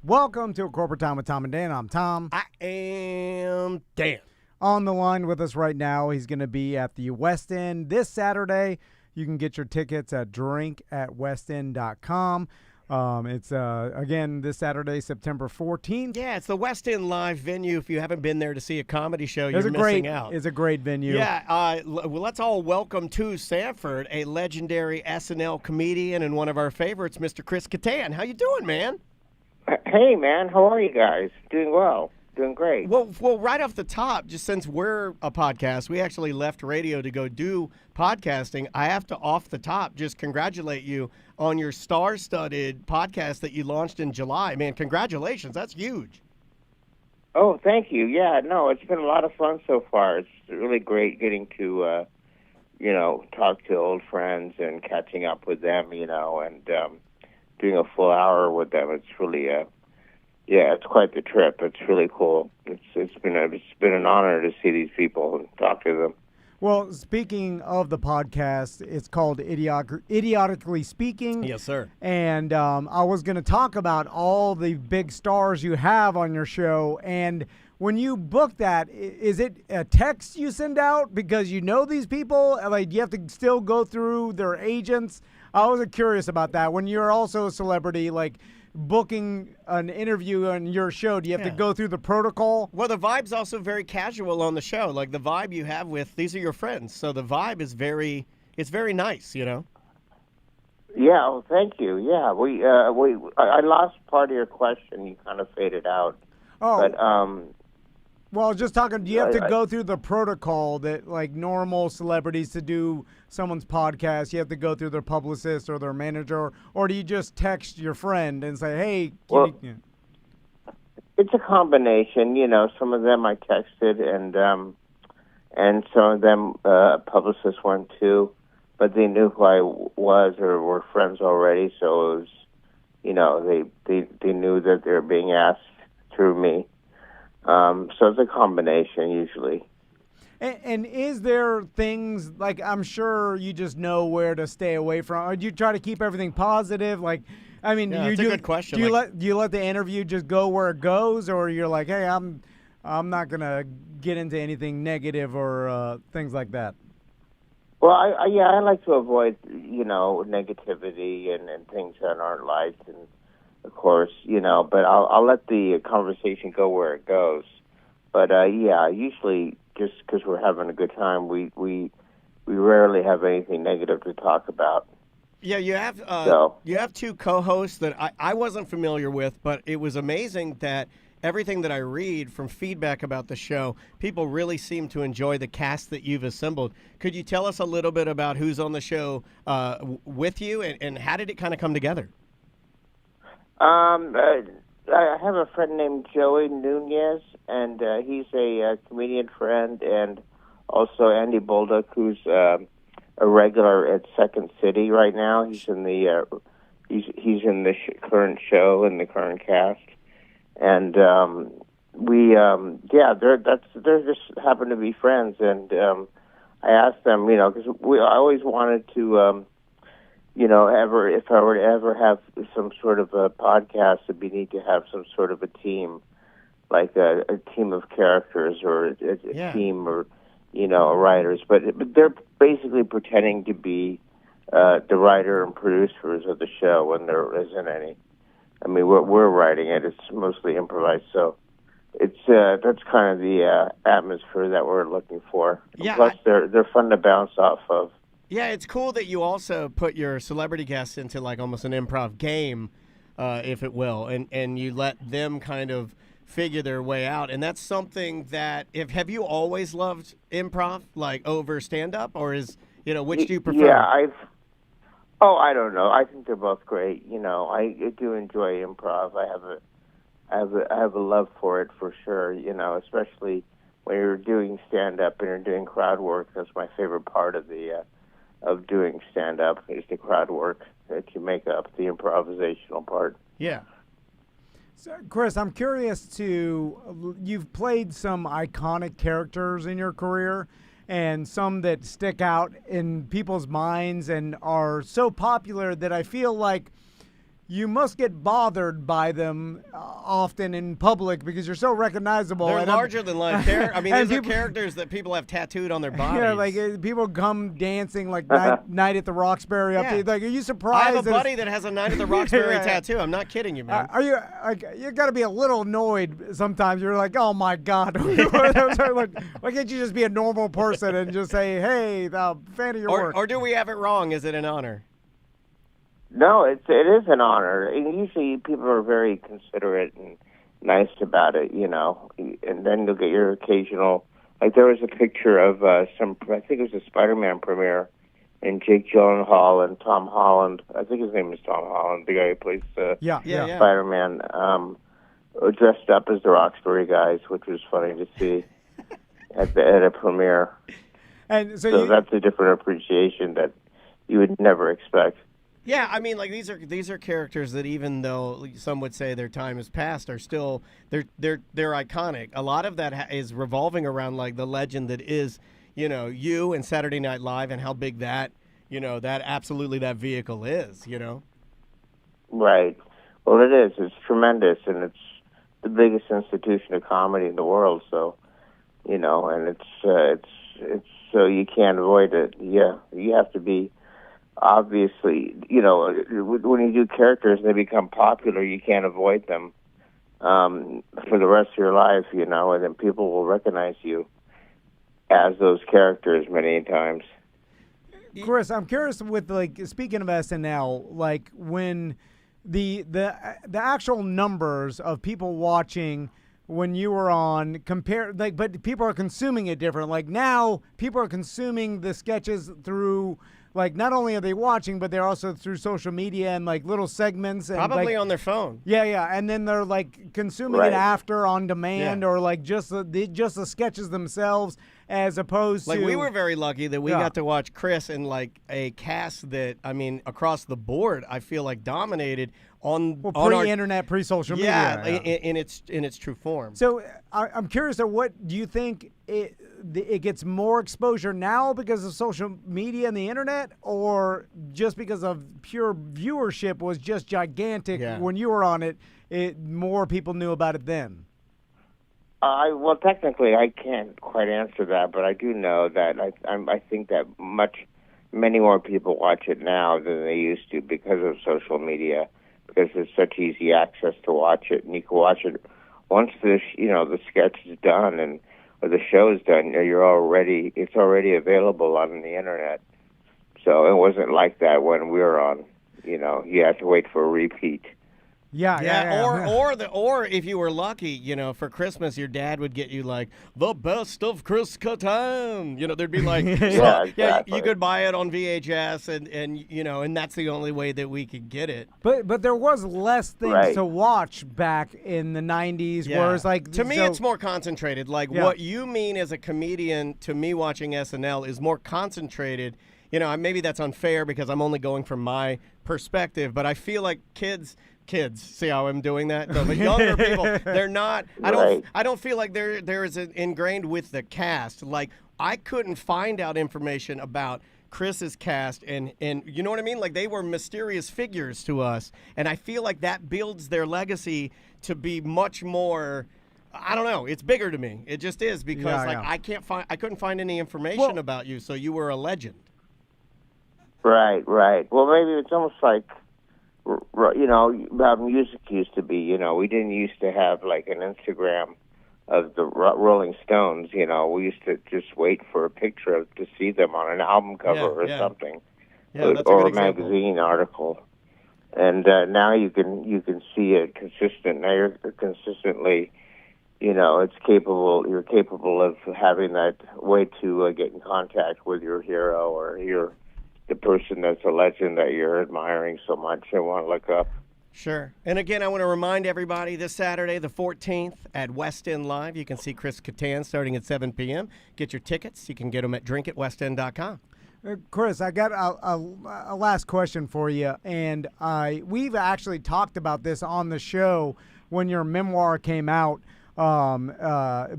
Welcome to A Corporate Time with Tom and Dan. I'm Tom. I am Dan. On the line with us right now, he's going to be at the West End this Saturday. You can get your tickets at drinkatwestend.com. It's, again, this Saturday, September 14th. Yeah, it's the West End Live venue. If you haven't been there to see a comedy show, you're missing out. It's a great venue. Yeah, well, let's all welcome to Sanford a legendary SNL comedian and one of our favorites, Mr. Chris Katan. How you doing, man? Hey, man. How are you guys? Doing well. Doing great. Well, right off the top, just since we're a podcast, we actually left radio to go do podcasting. I have to, off the top, just congratulate you on your star-studded podcast that you launched in July. Man, congratulations. That's huge. Oh, thank you. Yeah, no, it's been a lot of fun so far. It's really great getting to, talk to old friends and catching up with them, and doing a full hour with them. It's really, it's quite the trip. It's really cool. It's been an honor to see these people and talk to them. Well, speaking of the podcast, it's called Idiotically Speaking. Yes, sir. And I was going to talk about all the big stars you have on your show. And when you book that, is it a text you send out because you know these people? Like, do you have to still go through their agents? I was curious about that. When you're also a celebrity, like booking an interview on your show, do you have to go through the protocol? Well, the vibe's also very casual on the show. Like the vibe you have with, these are your friends. So the vibe is very nice, Yeah, well, thank you. Yeah, I lost part of your question. You kind of faded out. Oh. But, well, I was just talking, do you have to go through the protocol that, like, normal celebrities to do someone's podcast, you have to go through their publicist or their manager, or do you just text your friend and say, hey, it's a combination. Some of them I texted, and some of them publicists went too, but they knew who I was or were friends already, so it was, they knew that they were being asked through me. So it's a combination usually. And is there things, like, I'm sure you just know where to stay away from, or do you try to keep everything positive? Like, I mean, that's a good question. Do you let the interview just go where it goes, or you're like, hey, I'm not gonna get into anything negative or things like that? Well, I like to avoid negativity and things that aren't liked, and of course, but I'll let the conversation go where it goes. But usually just because we're having a good time, we rarely have anything negative to talk about. Yeah, you have two co-hosts that I wasn't familiar with, but it was amazing that everything that I read from feedback about the show, people really seem to enjoy the cast that you've assembled. Could you tell us a little bit about who's on the show with you, and how did it kind of come together? I have a friend named Joey Nunez, and he's a comedian friend, and also Andy Bolduc, who's a regular at Second City right now. He's in the current show in the current cast, and they're just happen to be friends, and I asked them, because I always wanted to. If I were to ever have some sort of a podcast, it'd be neat to have some sort of a team, like a team of characters or a team or, writers. But they're basically pretending to be the writer and producers of the show when there isn't any. I mean, we're writing it. It's mostly improvised. So it's that's kind of the atmosphere that we're looking for. Yeah, Plus, they're fun to bounce off of. Yeah, it's cool that you also put your celebrity guests into like almost an improv game, if it will, and you let them kind of figure their way out. And that's something that, have you always loved improv, like over stand-up, or which do you prefer? Yeah, I don't know. I think they're both great. I do enjoy improv. I have a love for it for sure, especially when you're doing stand-up and you're doing crowd work. That's my favorite part of doing stand-up is the crowd work that you make up, the improvisational part. Yeah. So, Chris, I'm curious you've played some iconic characters in your career and some that stick out in people's minds and are so popular that I feel like you must get bothered by them often in public because you're so recognizable. They're and larger than life characters. I mean, and these are characters that people have tattooed on their bodies. Yeah, like people come dancing like night at the Roxbury up to you. Like, are you surprised? I have a buddy that has a Night at the Roxbury tattoo. I'm not kidding you, man. Are you like, you got to be a little annoyed sometimes. You're like, oh my God. Like, why can't you just be a normal person and just say, hey, fan of your work? Or do we have it wrong? Is it an honor? No, it is an honor. And usually people are very considerate and nice about it, you know. And then you'll get your occasional, like there was a picture of I think it was a Spider-Man premiere, and Jake Gyllenhaal and Tom Holland, I think his name is Tom Holland, the guy who plays Spider-Man, dressed up as the Roxbury guys, which was funny to see at a premiere. And so that's a different appreciation that you would never expect. Yeah, I mean, like these are characters that even though some would say their time is past, are still they're iconic. A lot of that is revolving around like the legend that is, you know, you and Saturday Night Live and how big that, you know, that vehicle is, you know. Right. Well, it is. It's tremendous, and it's the biggest institution of comedy in the world. So, you know, and it's so you can't avoid it. Yeah, you have to be. Obviously, you know, when you do characters and they become popular, you can't avoid them for the rest of your life, you know, and then people will recognize you as those characters many times. Chris, I'm curious with, like, speaking of SNL, like when the actual numbers of people watching when you were on but people are consuming it different. Like now, people are consuming the sketches through. Like, not only are they watching, but they're also through social media and, like, little segments. And probably like, on their phone. Yeah. And then they're, like, consuming it after on demand or, like, just the sketches themselves as opposed to... Like, we were very lucky that we got to watch Chris in, like, a cast that, I mean, across the board, I feel like dominated on pre-internet, pre-social media. Yeah, in its true form. So I'm curious, what do you think it gets more exposure now because of social media and the internet, or just because of pure viewership was just gigantic when you were on it, more people knew about it then? Well, technically, I can't quite answer that, but I do know that I think that many more people watch it now than they used to because of social media, because it's such easy access to watch it, and you can watch it once the sketch is done or the show is done. It's already available on the internet. So it wasn't like that when we were on. You know, you had to wait for a repeat. Or if you were lucky, you know, for Christmas, your dad would get you like the best of Chris Katan. You know, there'd be like, you could buy it on VHS, and you know, and that's the only way that we could get it. But there was less things to watch back in the '90s, whereas like to me, it's more concentrated. Like what you mean as a comedian to me watching SNL is more concentrated. You know, maybe that's unfair because I'm only going from my perspective, but I feel like kids, see how I'm doing that? The younger people, they're not. I don't feel like there is ingrained with the cast. Like I couldn't find out information about Chris's cast, and you know what I mean? Like they were mysterious figures to us, and I feel like that builds their legacy to be much more. I don't know. It's bigger to me. It just is because I couldn't find any information about you, so you were a legend. Right. Well, maybe it's almost like, you know, how music used to be. You know, we didn't used to have like an Instagram of the Rolling Stones. You know, we used to just wait for a picture to see them on an album cover or something, or a magazine article. And now you can see it consistent. Now you're consistently, you know, you're capable of having that way to get in contact with your hero or the person that's a legend that you're admiring so much and want to look up. Sure. And again, I want to remind everybody this Saturday, the 14th, at West End Live, you can see Chris Katan starting at 7 p.m. Get your tickets. You can get them at drinkatwestend.com. Chris, I got a last question for you, and we've actually talked about this on the show when your memoir came out.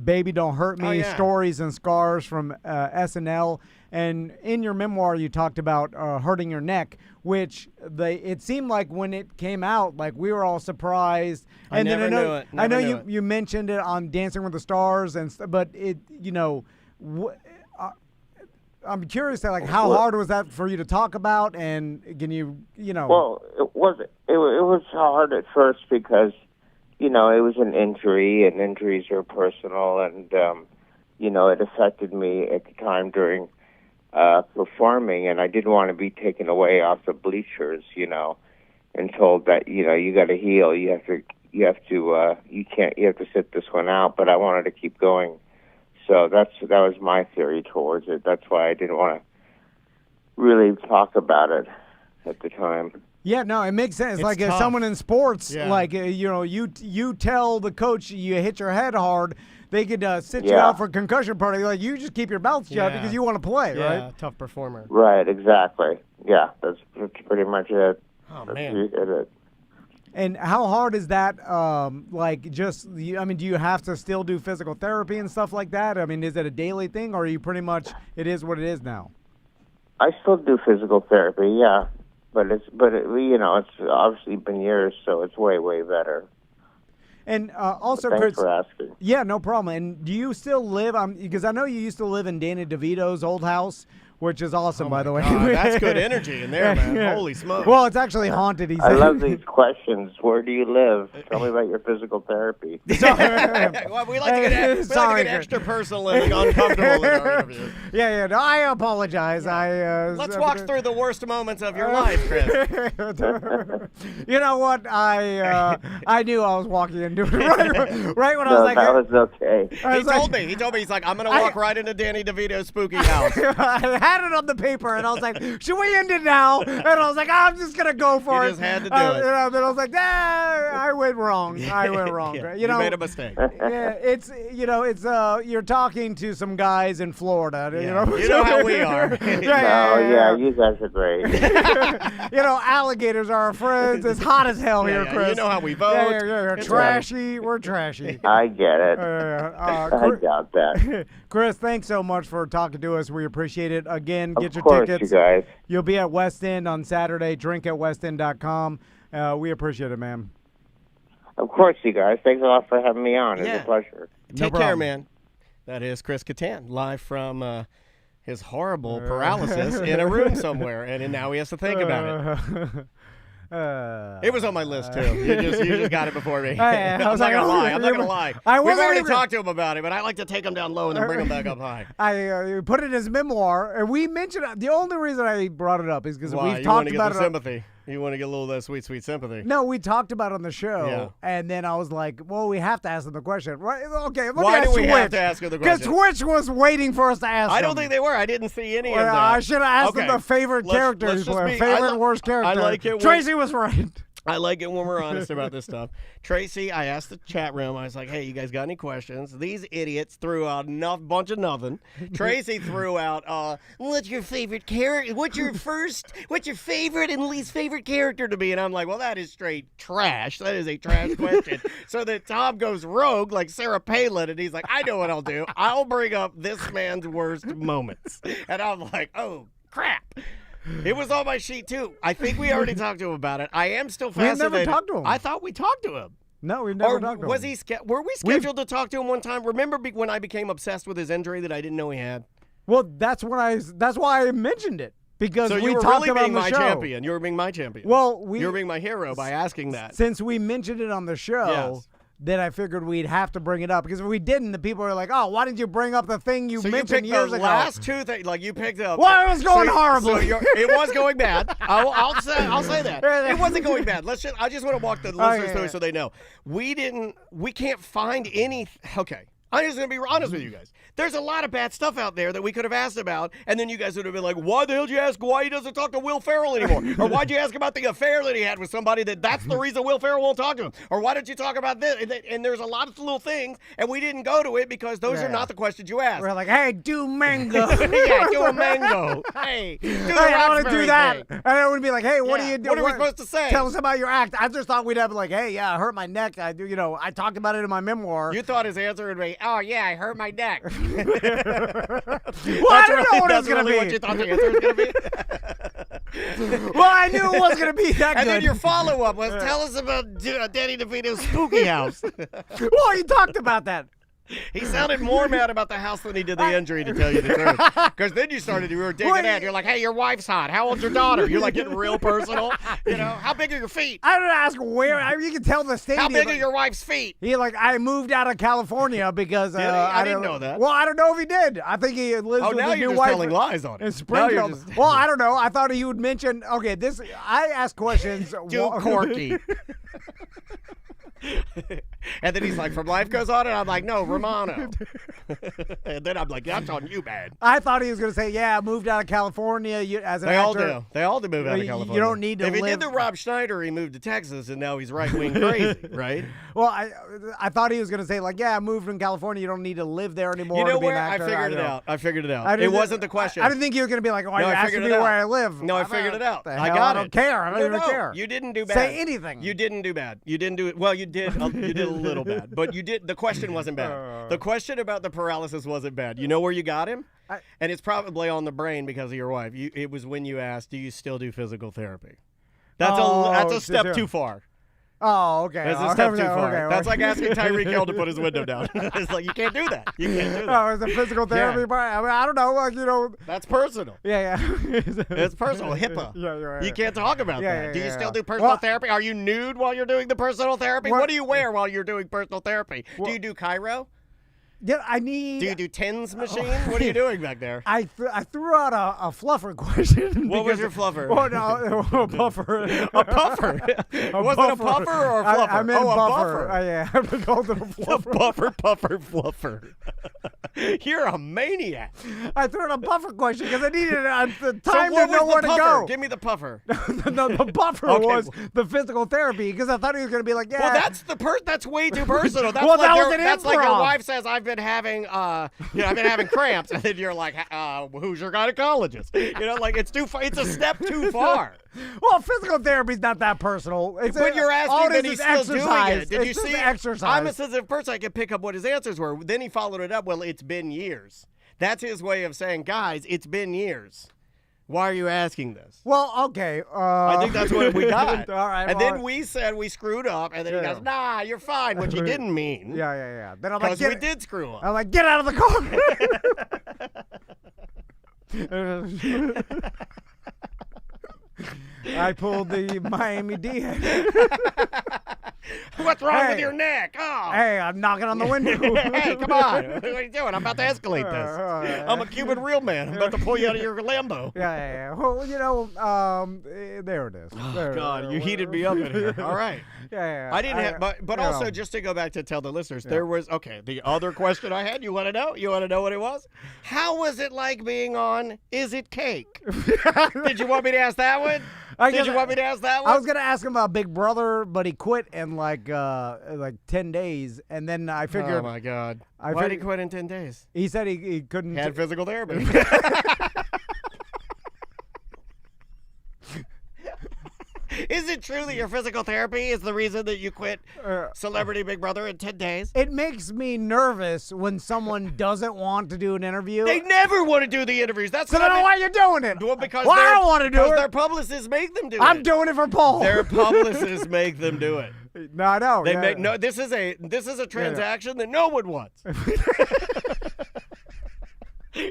Baby Don't Hurt Me, Stories and Scars from SNL. And in your memoir, you talked about hurting your neck, which it seemed like when it came out, like we were all surprised. And I never knew it. I know you mentioned it on Dancing with the Stars, but it, I'm curious, how hard was that for you to talk about, and can you. Well, it was hard at first because, it was an injury, and injuries are personal, and it affected me at the time during performing, and I didn't want to be taken away off the bleachers, and told that you got to heal, you have to sit this one out. But I wanted to keep going. So that was my theory towards it. That's why I didn't want to really talk about it at the time. Yeah, no, it makes sense. It's like tough. If someone in sports, Yeah. you tell the coach you hit your head hard, they could sit you out for concussion party. Like, you just keep your mouth shut because you want to play, right? Tough performer. Right, exactly. Yeah, that's pretty much it. Oh, That's man. it. And how hard is that? Do you have to still do physical therapy and stuff like that? I mean, is it a daily thing, or are you pretty much it is what it is now? I still do physical therapy, yeah, but it's obviously been years, so it's way better. And also, Thanks Chris, for asking. yeah, no problem. And do you still live? Because I know you used to live in Danny DeVito's old house, which is awesome, by the way. God, that's good energy in there, man. Yeah. Holy smokes. Well, it's actually haunted. He I said. love these questions. Where do you live? Tell me about your physical therapy. Well, we like to get Sorry, extra personal and uncomfortable in our interview. Yeah. No, I apologize. Let's walk through the worst moments of your life, Chris. You know what? I knew I was walking into it right when I was like. That was okay. He told me, he's like, I'm going to walk right into Danny DeVito's spooky house. I had it on the paper, and I was like, should we end it now? And I was like, I'm just going to go for it. You just had to do it. Then I was like, I went wrong. Yeah, you made a mistake. Yeah, it's you're talking to some guys in Florida. Yeah. You know how we are. Yeah, you guys are great. Alligators are our friends. It's hot as hell here, Chris. You know how we vote. We're trashy. We're trashy. I get it. I doubt that. Chris, thanks so much for talking to us. We appreciate it. Again, get your Of course, tickets. you guys. You'll be at West End on Saturday. Drinkatwestend.com. We appreciate it, man. Of course, you guys. Thanks a lot for having me on. It's Yeah. a pleasure. Take care, man. That is Chris Katan, live from his horrible paralysis in a room somewhere, and now he has to think about it. It was on my list too. You just got it before me. I'm not gonna lie. We've already talked to him about it, but I like to take him down low and then bring him back up high. I put it in his memoir, and we mentioned the only reason I brought it up is because we've You talked want to about get it. the sympathy. You want to get a little of that sweet sympathy. No, we talked about it on the show, and then I was like, well, we have to ask them the question. Right? Okay, let me Why ask do we have Twitch, to ask her the question? Because Twitch was waiting for us to ask I them. don't think they were. I didn't see any of that. I should have asked them the favorite character he's playing. Favorite and worst character. I like it when, Tracy was right. I like it when we're honest about this stuff. Tracy, I asked the chat room, I was like, hey, you guys got any questions? These idiots threw out a bunch of nothing. Tracy threw out, what's your favorite character? What's your favorite and least favorite character to be? And I'm like, well, that is straight trash. That is a trash question. So then Tom goes rogue like Sarah Palin, and he's like, I know what I'll do. I'll bring up this man's worst moments. And I'm like, oh, crap. It was on my sheet, too. I think we already talked to him about it. I am still fascinated. We've never talked to him. I thought we talked to him. No, we've never talked to him. Were we scheduled to talk to him one time? Remember when I became obsessed with his injury that I didn't know he had? Well, that's why I mentioned it. Because so we you were talked really about being the my show. champion. You were being my champion. Well, you were being my hero by asking that. Since we mentioned it on the show, then I figured we'd have to bring it up. Because if we didn't, the people are like, oh, why didn't you bring up the thing you mentioned years ago? So you picked the last two things, like you picked up. Well, it was going horribly. So it was going bad. I'll say that. It wasn't going bad. I just want to walk the listeners through so they know. We can't find any. Okay. I'm just going to be honest with you guys. There's a lot of bad stuff out there that we could have asked about, and then you guys would have been like, why the hell did you ask why he doesn't talk to Will Ferrell anymore? Or why'd you ask about the affair that he had with somebody that's the reason Will Ferrell won't talk to him? Or why did you talk about this? And there's a lot of little things, and we didn't go to it because those are not the questions you asked. We're like, hey, do mango. Yeah, do a mango. Hey, I want to do that. Thing. And it would be like, hey, what do you do? What are we supposed to say? Tell us about your act. I just thought we'd have like, hey, yeah, I hurt my neck. I talked about it in my memoir. You thought his answer would be, Oh, yeah, I hurt my neck. Well, I don't know what it's going to be. What you thought the answer was going to be? Well, I knew it wasn't going to be that And good. then your follow-up was, tell us about Danny DeVito's spooky house. Well, you talked about that. He sounded more mad about the house than he did the injury, to tell you the truth. Because then you were digging in. You're like, hey, your wife's hot. How old's your daughter? You're like getting real personal. You know, how big are your feet? I don't ask where. You can tell the state. How big are your wife's feet? He I moved out of California because Did he? I didn't know that. Well, I don't know if he did. I think he lives with now his you're new just wife telling lies on in it. Springfield. Well, I don't know. I thought he would mention. Okay, this. I ask questions. Too quirky. And then he's like, from Life Goes On, and I'm like, no, Romano. And then I'm like, that's on you, man. I thought he was going to say, yeah, I moved out of California as an They all actor. do. They all do move out of California. You don't need to If he live. did the Rob Schneider, he moved to Texas, and now he's right-wing crazy, right? Well, I thought he was going to say, yeah, I moved from California. You don't need to live there anymore. You know to be where? an I actor. figured it out. I figured it out. It wasn't the question. I didn't think you were going to be like, oh, No, you're I asking figured me it out. where I live. No, I figured it out. The I hell? got I don't it. care. I don't even care. You didn't do bad. Say anything. You didn't do bad. You didn't do it. Well, you did. You did a little bad, but you did. The question wasn't bad. The question about the paralysis wasn't bad. You know where you got him? And it's probably on the brain because of your wife. It was when you asked, "Do you still do physical therapy?" That's a step too far. Oh, okay. That's a step too far. Okay. That's like asking Tyreek Hill to put his window down. It's like, you can't do that. You can't do that. Oh, it's a physical therapy part? I mean, I don't know. That's personal. Yeah. It's personal. HIPAA. Yeah. You can't talk about that. Do you still do personal Well, therapy? Are you nude while you're doing the personal therapy? What do you wear while you're doing personal therapy? Do you do Cairo? Yeah, I need. Do you do TENS machine? What are you doing back there? I threw out a fluffer question. What was your fluffer? Oh, no, a buffer. A puffer? Was it a puffer or a fluffer? I meant a buffer. buffer. Yeah, I called it a fluffer. A puffer, fluffer. You're a maniac. I threw out a buffer question because I needed the So time what to know was where the to puffer? go. Give me the puffer. The buffer Okay. was the physical therapy because I thought he was going to be like, yeah. Well, that's way too personal. That's Well, like that was an that's like your improv. wife says, I've been having cramps, and then you're like, who's your gynecologist? You know, like it's a step too far. Well, physical therapy's not that personal. But you're asking that he's still doing it. Did you It's see? just exercise. I'm a sensitive person. I can pick up what his answers were. Then he followed it up. Well, it's been years. That's his way of saying, guys, it's been years. Why are you asking this? Well, okay. I think that's what we got. All right. And well, then we said we screwed up, and then he goes, nah, you're fine, which he didn't mean. Yeah. Then I'm like, Because we did screw up. I'm like, get out of the car. I pulled the Miami Dade. What's wrong with your neck? Oh. Hey, I'm knocking on the window. Hey, come on. What are you doing? I'm about to escalate this. I'm a Cuban real man. I'm about to pull you out of your Lambo. Yeah. Well, there it is. Oh, God, you heated me up in here. All right. Yeah. I didn't have, but also just to go back to tell the listeners, there was, the other question I had, you want to know? You want to know what it was? How was it like being on Is It Cake? Did you want me to ask that one? Did you want me to ask that one? I was gonna ask him about Big Brother, but he quit in like 10 days, and then I figured. Oh my God! Why did he quit in 10 days? He said he couldn't. He had physical therapy. Is it true that your physical therapy is the reason that you quit Celebrity Big Brother in 10 days? It makes me nervous when someone doesn't want to do an interview. They never want to do the interviews. That's So what then why are you doing it? Well, because I don't want to do it. Their publicists make them do it. I'm doing it for Paul. Their publicists make them do it. No, I know. They make no. This is a transaction that no one wants.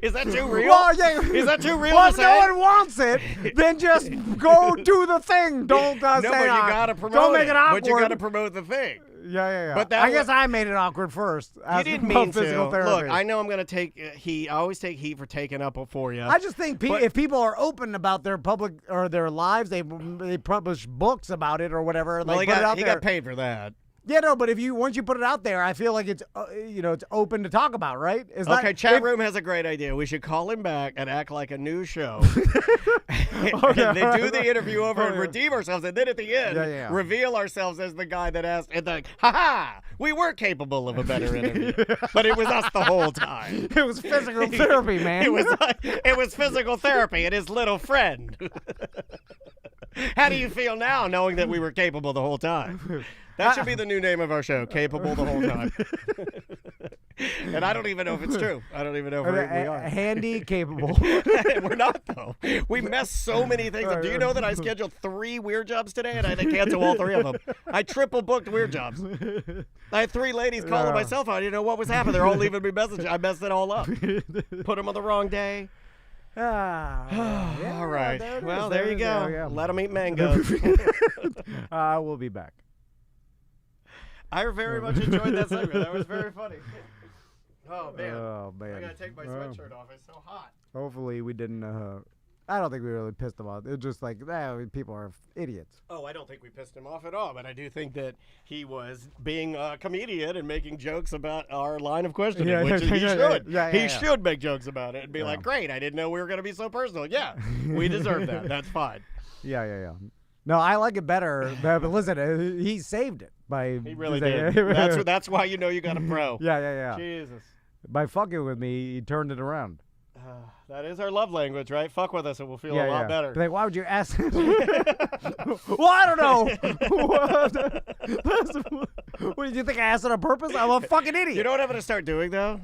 Is that too real? Well, yeah. Is that too real Well, to if say? no one wants it, then just go do the thing. Don't No, say but you gotta promote don't make it awkward. But you gotta promote the thing. Yeah. But I guess I made it awkward first. You didn't mean to. Look, I know I'm gonna take heat. I always take heat for taking up for you. I just think if people are open about their public or their lives, they publish books about it or whatever. Well, like, he got paid for that. Yeah, no, but once you put it out there, I feel like it's it's open to talk about, right? Chat room has a great idea. We should call him back and act like a news show. And then do the interview over and redeem ourselves, and then at the end, reveal ourselves as the guy that asked, and like, ha, we were capable of a better interview, but it was us the whole time. It was physical therapy, man. It was physical therapy and his little friend. How do you feel now, knowing that we were capable the whole time? That should be the new name of our show, Capable the Whole Time. And I don't even know if it's true. I don't even know if we are. Handy, capable. We're not, though. We mess so many things up. Do you know that I scheduled 3 weird jobs today, and I had to cancel all 3 of them? I triple booked weird jobs. I had 3 ladies calling my cell phone. I didn't know what was happening. They're all leaving me messages. I messed it all up. Put them on the wrong day. All right. There you go. Yeah. Let them eat mangoes. We'll be back. I very much enjoyed that segment. That was very funny. Oh, man. I got to take my sweatshirt off. It's so hot. Hopefully we didn't, I don't think we really pissed them off. It was just like, people are idiots. Oh, I don't think we pissed him off at all, but I do think that he was being a comedian and making jokes about our line of questioning, which he should. He should make jokes about it and be like, great, I didn't know we were going to be so personal. Yeah, we deserve that. That's fine. Yeah. No, I like it better, but listen, he saved it by. He really did. That's why you know you got a pro. Yeah. Jesus. By fucking with me, he turned it around. That is our love language, right? Fuck with us and we'll feel a lot better. Like, why would you ask? Well, I don't know. What did you think I asked it on purpose? I'm a fucking idiot. You know what I'm going to start doing, though?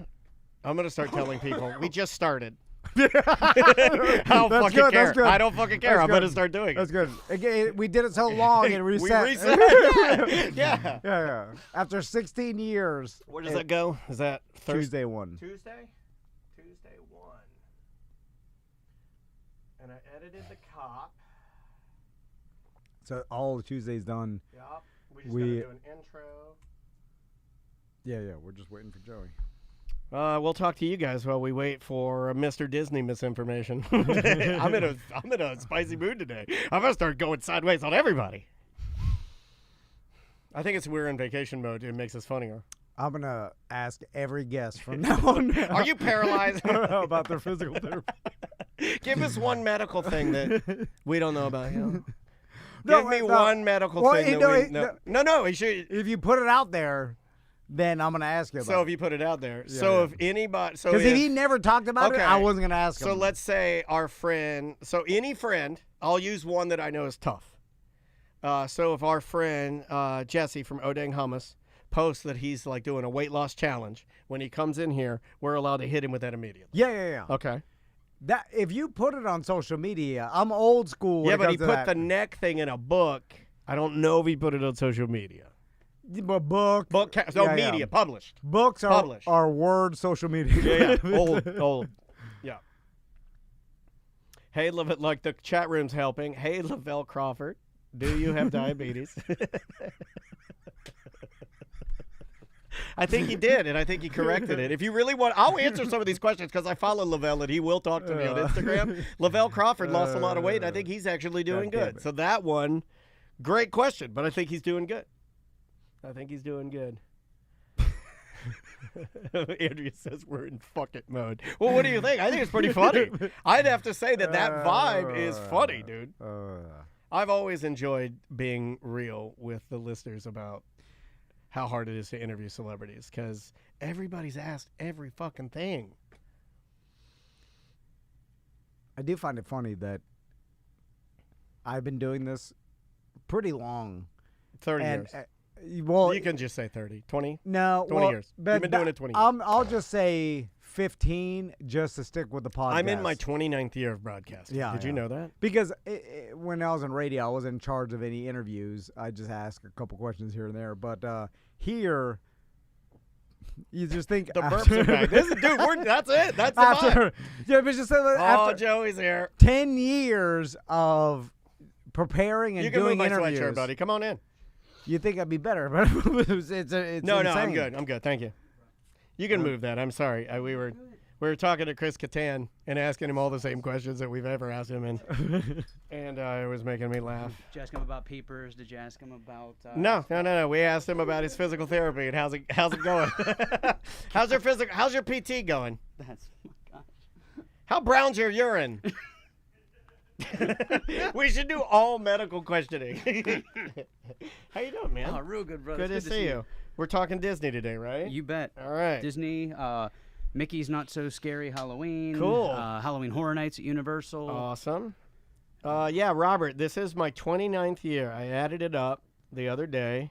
I'm going to start telling people, we just started. I don't fucking care. I don't fucking care. I'm going to start doing it. That's good. Again, we did it so long and reset. We reset. Yeah. After 16 years. Where does that go? Is that Tuesday 1? Tuesday 1. And I edited the cop. So all of Tuesday's done. Yep. We just got to do an intro. Yeah. We're just waiting for Joey. We'll talk to you guys while we wait for Mr. Disney misinformation. I'm in a spicy mood today. I'm gonna start going sideways on everybody. I think we're in vacation mode. It makes us funnier. I'm gonna ask every guest from now on. Are you paralyzed? About their physical therapy. Give us one medical thing that we don't know about him. Give me one medical thing that we know. No. He should. If you put it out there, then I'm going to ask you about it. So if you put it out there. If anybody. Because if he never talked about it, I wasn't going to ask him. So let's say our friend. So any friend, I'll use one that I know is tough. So if our friend Jesse from Odang Hummus posts that he's like doing a weight loss challenge, when he comes in here, we're allowed to hit him with that immediately. Yeah. Okay. That if you put it on social media, I'm old school. Yeah, but he put the neck thing in a book. I don't know if he put it on social media. But media published. Books are word social media. Yeah. Old. Yeah. Hey, like the chat room's helping. Hey, Lavelle Crawford, do you have diabetes? I think he did, and I think he corrected it. If you really want, I'll answer some of these questions because I follow Lavelle, and he will talk to me on Instagram. Lavelle Crawford lost a lot of weight, and I think he's actually doing good. So that one, great question, but I think he's doing good. Andrea says we're in fuck it mode. Well, what do you think? I think it's pretty funny. I'd have to say that vibe is funny, dude. I've always enjoyed being real with the listeners about how hard it is to interview celebrities because everybody's asked every fucking thing. I do find it funny that I've been doing this pretty long. 30 years. Well, you can just say 30, 20. No, 20 years. You've been doing it 20 years. I'll just say 15 just to stick with the podcast. I'm in my 29th year of broadcasting. Yeah, Did you know that? Because when I was in radio, I wasn't in charge of any interviews. I just asked a couple questions here and there. But here, you just think the burps are back. That's it. That's the vibe. Yeah, but just after Joey's here. 10 years of preparing and doing interviews. You can move my sweatshirt, buddy. Come on in. You think I'd be better, but it's No, insane. I'm good. Thank you. You can move that. I'm sorry. We were talking to Chris Katan and asking him all the same questions that we've ever asked him, and it was making me laugh. Did you ask him about peepers? Did you ask him about? No. We asked him about his physical therapy and how's it going. How's your PT going? That's oh my gosh. How brown's your urine? We should do all medical questioning. How you doing, man? Oh, real good, brother. Good to see you. We're talking Disney today, right? You bet. All right. Disney, Mickey's Not So Scary Halloween. Cool. Halloween Horror Nights at Universal. Awesome. Yeah, Robert, this is my 29th year. I added it up the other day,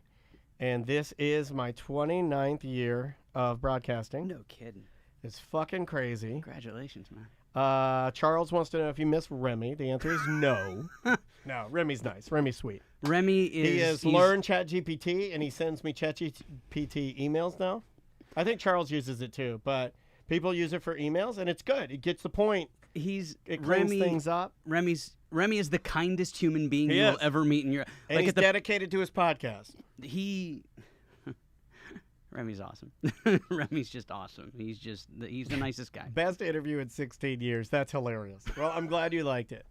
And this is my 29th year of broadcasting. No kidding. It's fucking crazy. Congratulations, man. Charles wants to know if you miss Remy. The answer is no. No, Remy's nice. Remy's sweet. Remy is... He has learned ChatGPT, and he sends me ChatGPT emails now. I think Charles uses it too, but people use it for emails, and it's good. It gets the point. It cleans things up. Remy is the kindest human being you will ever meet in your... And he's dedicated to his podcast. Remy's awesome. Remy's just awesome. He's the nicest guy. Best interview in 16 years. That's hilarious. Well, I'm glad you liked it.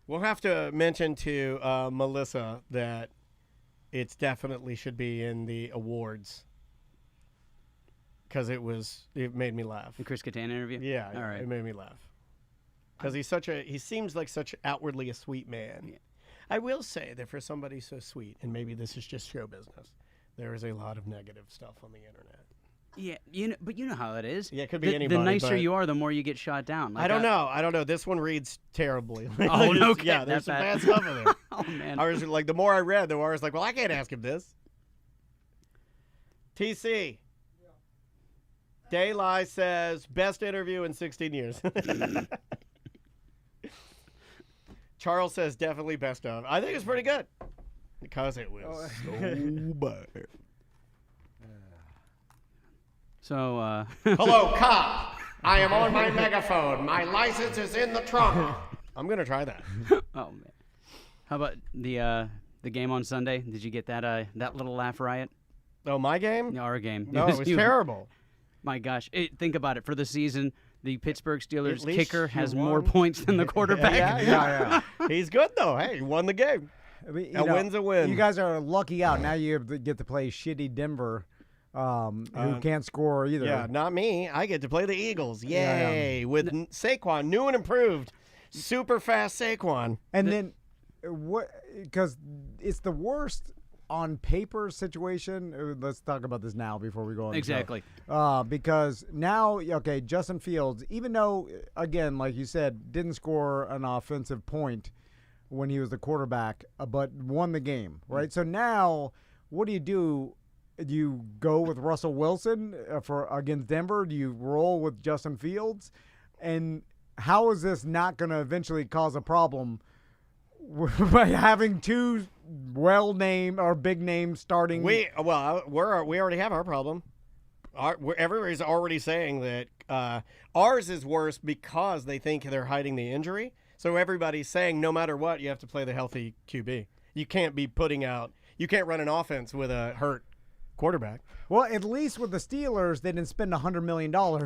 We'll have to mention to Melissa that it definitely should be in the awards because it made me laugh. The Chris Katan interview? Yeah, all right. It made me laugh because he seems like such outwardly a sweet man. Yeah. I will say that for somebody so sweet, and maybe this is just show business, there is a lot of negative stuff on the internet. Yeah, but you know how it is. Yeah, it could be anybody. The nicer you are, the more you get shot down. Like I don't know. This one reads terribly. Oh, no. Okay. Yeah, there's some bad stuff in there. Oh, man. I was like, the more I read, the more I was like, well, I can't ask him this. TC. Daylight says, best interview in 16 years. Charles says, definitely best of. I think it's pretty good. Because it was so bad. So, Hello, cop. I am on my megaphone. My license is in the trunk. I'm going to try that. Oh, man. How about the game on Sunday? Did you get that little laugh riot? Oh, my game? Yeah, our game. No, it was terrible. My gosh. Think about it. For the season, the Pittsburgh Steelers kicker has more points than the quarterback. Yeah. He's good, though. Hey, he won the game. I mean, a win's a win. You guys are lucky out. Now you get to play shitty Denver, who can't score either. Yeah, not me. I get to play the Eagles. Yay. Yeah. With Saquon, new and improved. Super fast Saquon. And then, because it's the worst on paper situation. Let's talk about this now before we go on. Exactly. Because now, okay, Justin Fields, even though, again, like you said, didn't score an offensive point when he was the quarterback, but won the game, right? So now, what do? Do you go with Russell Wilson against Denver? Do you roll with Justin Fields? And how is this not going to eventually cause a problem by having two well-named or big names starting? We already have our problem. Everybody's already saying that ours is worse because they think they're hiding the injury. So everybody's saying no matter what, you have to play the healthy QB. You can't be you can't run an offense with a hurt quarterback. Well, at least with the Steelers, they didn't spend $100 million. No,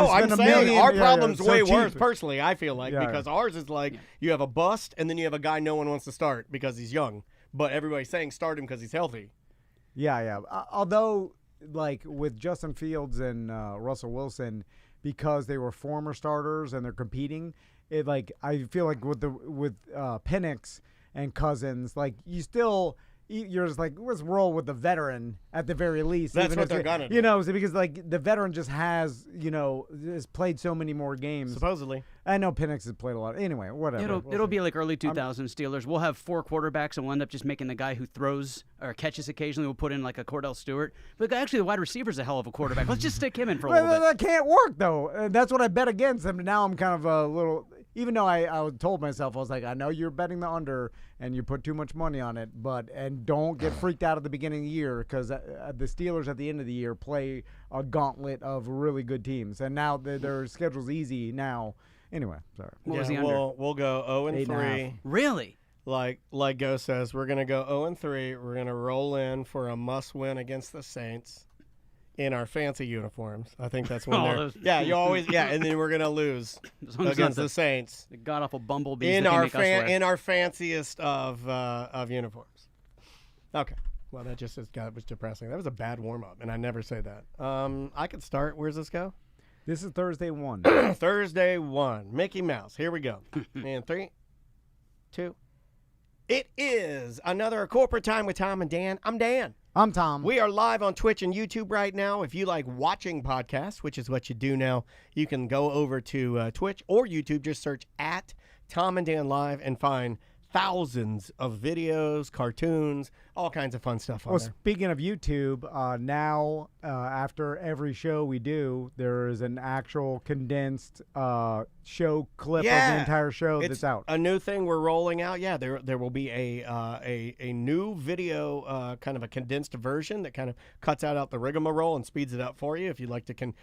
I'm saying our problem's way worse, personally, I feel like, because ours is like you have a bust and then you have a guy no one wants to start because he's young. But everybody's saying start him because he's healthy. Yeah. Although, like with Justin Fields and Russell Wilson, because they were former starters and they're competing, I feel like with Penix and Cousins, like you're just like, let's roll with the veteran at the very least. That's what they're gonna do. You know, because like the veteran just has played so many more games. Supposedly. I know Penix has played a lot. Anyway, whatever. It'll be like early 2000s Steelers. We'll have 4 quarterbacks and we'll end up just making the guy who throws or catches occasionally. We'll put in like a Cordell Stewart. But actually, the wide receiver's a hell of a quarterback. Let's just stick him in for a little bit. That can't work though. That's what I bet against him. Now I'm kind of a little. Even though I told myself, I was like, I know you're betting the under and you put too much money on it, and don't get freaked out at the beginning of the year because the Steelers at the end of the year play a gauntlet of really good teams, and now their schedule's easy now. Anyway, sorry. What was the under? We'll go 0-3. Really? Like Go says, we're gonna go 0-3. We're gonna roll in for a must-win against the Saints in our fancy uniforms. I think that's when you always and then we're gonna lose against the Saints. The god awful bumblebees in our fanciest of uniforms. Okay. Well, that just was depressing. That was a bad warm up, and I never say that. I could start. Where's this go? This is Thursday 1. Thursday 1. Mickey Mouse. Here we go. And 3, 2. It is another corporate time with Tom and Dan. I'm Dan. I'm Tom. We are live on Twitch and YouTube right now. If you like watching podcasts, which is what you do now, you can go over to Twitch or YouTube. Just search at Tom and Dan Live and find thousands of videos, cartoons, all kinds of fun stuff on Well, there. speaking of YouTube, now after every show we do, there is an actual condensed show clip of the entire show that's out. A new thing we're rolling out. Yeah, there will be a new video, kind of a condensed version that kind of cuts out the rigmarole and speeds it up for you. If you'd like to kind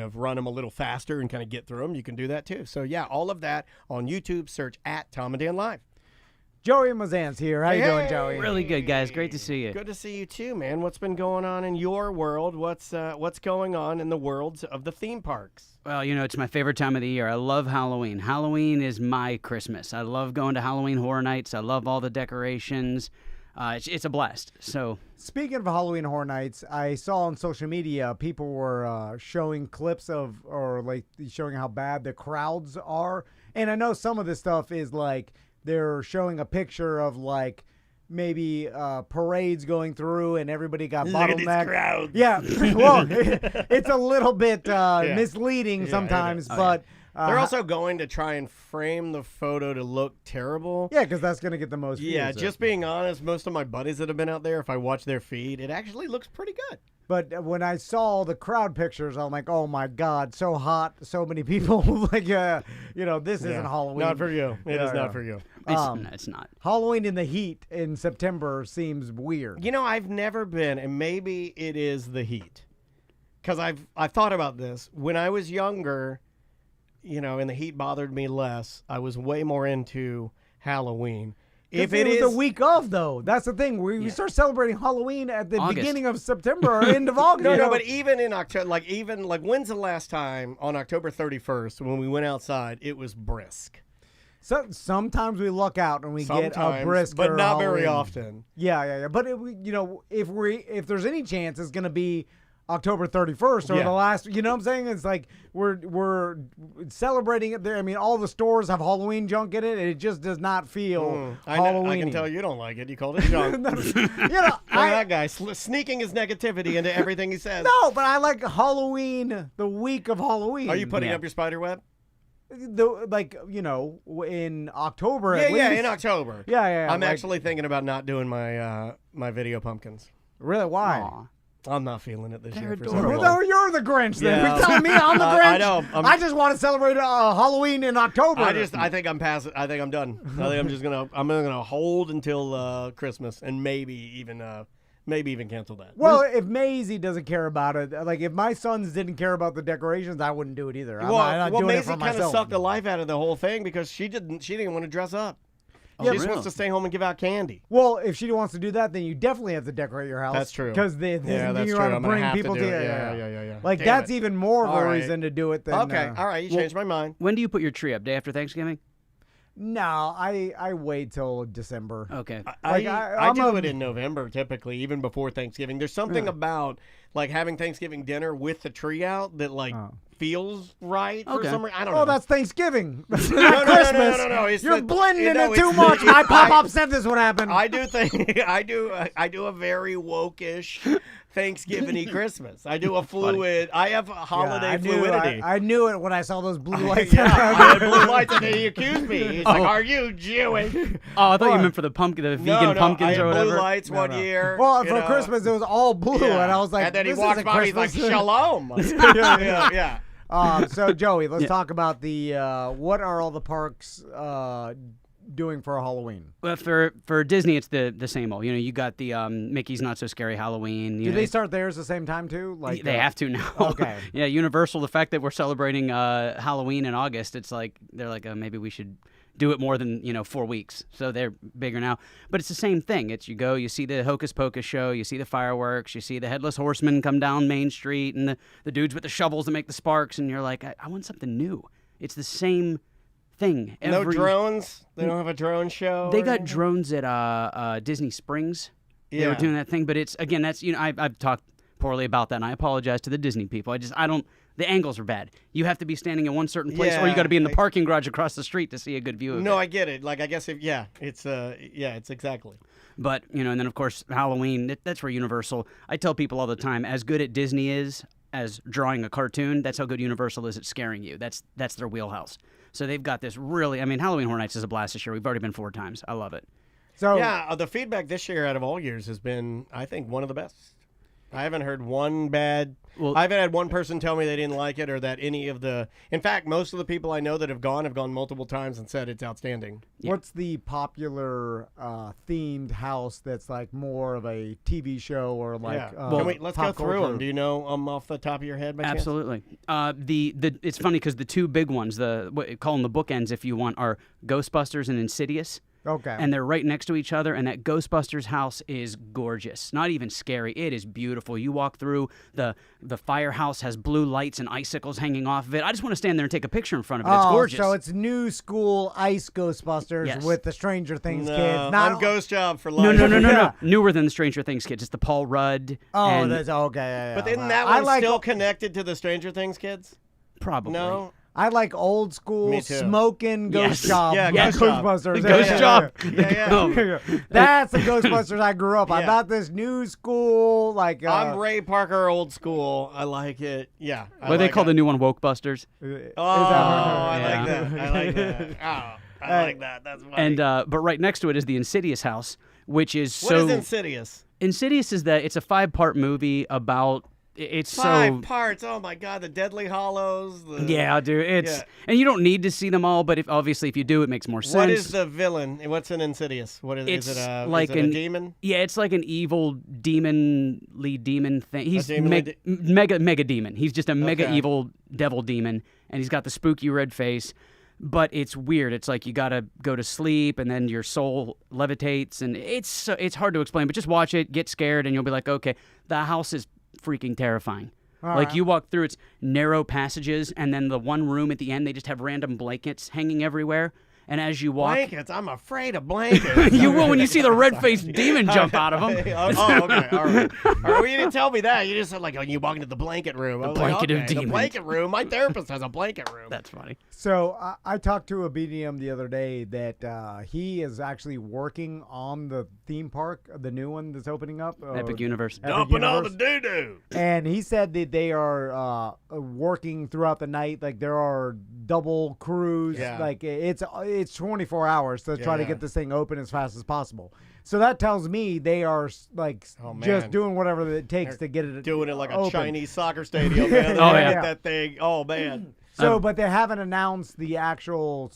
of run them a little faster and kind of get through them, you can do that too. So yeah, all of that on YouTube. Search at Tom and Dan Live. Joey Mazan's here. How you doing, Joey? Really good, guys. Great to see you. Good to see you too, man. What's been going on in your world? What's going on in the worlds of the theme parks? Well, it's my favorite time of the year. I love Halloween. Halloween is my Christmas. I love going to Halloween Horror Nights. I love all the decorations. It's a blast. So, speaking of Halloween Horror Nights, I saw on social media people were showing clips of, or like showing how bad the crowds are. And I know some of this stuff is like they're showing a picture of like maybe parades going through and everybody got bottlenecked. Crowds. Yeah, well, it's a little bit misleading sometimes, but they're also going to try and frame the photo to look terrible. Yeah, because that's going to get the most views. Yeah, just being honest, most of my buddies that have been out there, if I watch their feed, it actually looks pretty good. But when I saw the crowd pictures, I'm like, oh my God, so hot, so many people. Like, this isn't Halloween. Not for you. It is not for you. It's not. Halloween in the heat in September seems weird. I've never been, and maybe it is the heat. Because I've thought about this. When I was younger, and the heat bothered me less, I was way more into Halloween. If it was the week of, though, that's the thing. We start celebrating Halloween at the beginning of September or end of August. No, but even in October, when's the last time on October 31st when we went outside, it was brisk? So sometimes we look out and we get a brisk, but not Halloween. very often. Yeah. But if there's any chance, it's going to be October 31st or the last, what I'm saying? It's like we're celebrating it there. I mean, all the stores have Halloween junk in it, and it just does not feel Halloween. I can tell you don't like it. You called it junk. That guy sneaking his negativity into everything he says. No, but I like Halloween, the week of Halloween. Are you putting up your spider web? In October at least. Yeah, in October. Yeah. I'm actually thinking about not doing my my video pumpkins. Really? Why? Aww. I'm not feeling it this year. Well, you're the Grinch then. You're telling me I'm the Grinch? I know. I just want to celebrate Halloween in October. I think I'm past it. I think I'm done. I think I'm just gonna hold until Christmas and maybe even cancel that. Well, if Maisie doesn't care about it, like if my sons didn't care about the decorations, I wouldn't do it either. I'm not doing Maisie it for myself. kind of sucked the life out of the whole thing because she didn't want to dress up. She just wants to stay home and give out candy. Well, if she wants to do that, then you definitely have to decorate your house. That's true. Because that's you true. want to I'm bring gonna have people to do to it. you. Yeah. Like that's even more of a reason to do it than. Okay, all right. You changed my mind. When do you put your tree up? Day after Thanksgiving? No, I wait till December. Okay. I do it in November typically, even before Thanksgiving. There's something about like having Thanksgiving dinner with the tree out that feels right for some reason. I don't know. Oh, that's Thanksgiving. Not Christmas. No. You're blending it too much. My pop-up said this would happen. I do a very woke-ish Thanksgiving-y Christmas. I do a fluid. I have a holiday fluidity. I knew it when I saw those blue lights. I had blue lights, and he accused me. He's like, "Are you Jewish?" Oh, I thought you meant for the vegan pumpkins I had or whatever. blue lights one year. Well, for Christmas it was all blue, and I was like, and then he this walked isn't by. He's Christmas. like, "Shalom." Yeah. So Joey, let's talk about the what are all the parks doing for Halloween? Well, for Disney, it's the same old. You got the Mickey's Not So Scary Halloween. Do they start theirs the same time too? Like they have to now. Okay. Yeah, Universal. The fact that we're celebrating Halloween in August, it's like they're like maybe we should do it more than 4 weeks. So they're bigger now. But it's the same thing. It's you go, you see the Hocus Pocus show, you see the fireworks, you see the Headless Horseman come down Main Street, and the dudes with the shovels that make the sparks, and you're like, I want something new. It's the same thing. No drones? They don't have a drone show? They got drones at Disney Springs. Yeah. They were doing that thing, but it's, again, that's, I've talked poorly about that, and I apologize to the Disney people. The angles are bad. You have to be standing in one certain place, or you got to be in the parking garage across the street to see a good view of it. No, I get it. Like, I guess it's exactly. But, and then, of course, Halloween, that's where Universal, I tell people all the time, as good at Disney is as drawing a cartoon, that's how good Universal is at scaring you. That's their wheelhouse. So they've got this really. I mean, Halloween Horror Nights is a blast this year. We've already been 4 times. I love it. So yeah, the feedback this year out of all years has been, I think, one of the best. I haven't heard one bad. Well, I haven't had one person tell me they didn't like it or that any of the. In fact, most of the people I know that have gone multiple times and said it's outstanding. What's the popular themed house that's like more of a TV show or like? Let's go through them. Do you know off the top of your head? By absolutely. It's funny because the 2 big ones, call them the bookends if you want, are Ghostbusters and Insidious. Okay. And they're right next to each other, and that Ghostbusters house is gorgeous. Not even scary. It is beautiful. You walk through, the firehouse has blue lights and icicles hanging off of it. I just want to stand there and take a picture in front of it. It's gorgeous. So it's new school ice Ghostbusters with the Stranger Things kids. Not Ghost Job for life. No. Newer than the Stranger Things kids. It's the Paul Rudd. That's okay. Yeah. But isn't that one still connected to the Stranger Things kids? Probably. No. I like old school smoking Ghost Job. Yeah, Ghostbusters. Ghost Job. That's the Ghostbusters I grew up. I thought this new school, like. I'm Ray Parker old school. I like it. Yeah. What they call the new one Wokebusters. I like that. I like that. I like that. That's funny. And but right next to it is the Insidious house, which is What is Insidious? Insidious is it's a 5-part movie about. It's 5 parts. Oh my God, the Deadly Hollows. Yeah, dude. And you don't need to see them all, but obviously if you do, it makes more sense. What is the villain? What's an Insidious? What is it? Is it a demon? Yeah, it's like an evil demon thing. He's mega demon. He's just a mega evil devil demon, and he's got the spooky red face. But it's weird. It's like you gotta go to sleep, and then your soul levitates, and it's hard to explain. But just watch it, get scared, and you'll be like, okay, the house is freaking terrifying. You walk through, it's narrow passages, and then the one room at the end, they just have random blankets hanging everywhere. And as you walk... Blankets? I'm afraid of blankets. You will when you see the red-faced demon jump out of them. Okay. All right. Well, you didn't tell me that. You just said, like, you walk into the blanket room. The blanket of demons. The blanket room. My therapist has a blanket room. That's funny. So I talked to a BDM the other day that he is actually working on the theme park, the new one that's opening up. Epic Universe. Dumping all the doo-doo. And he said that they are working throughout the night. Like, there are double crews. Yeah. Like, it's 24 hours to try to get this thing open as fast as possible. So that tells me they are like just doing whatever it takes to get it doing it like open. a Chinese soccer stadium. Man. That thing. Oh man. So, but they haven't announced the actual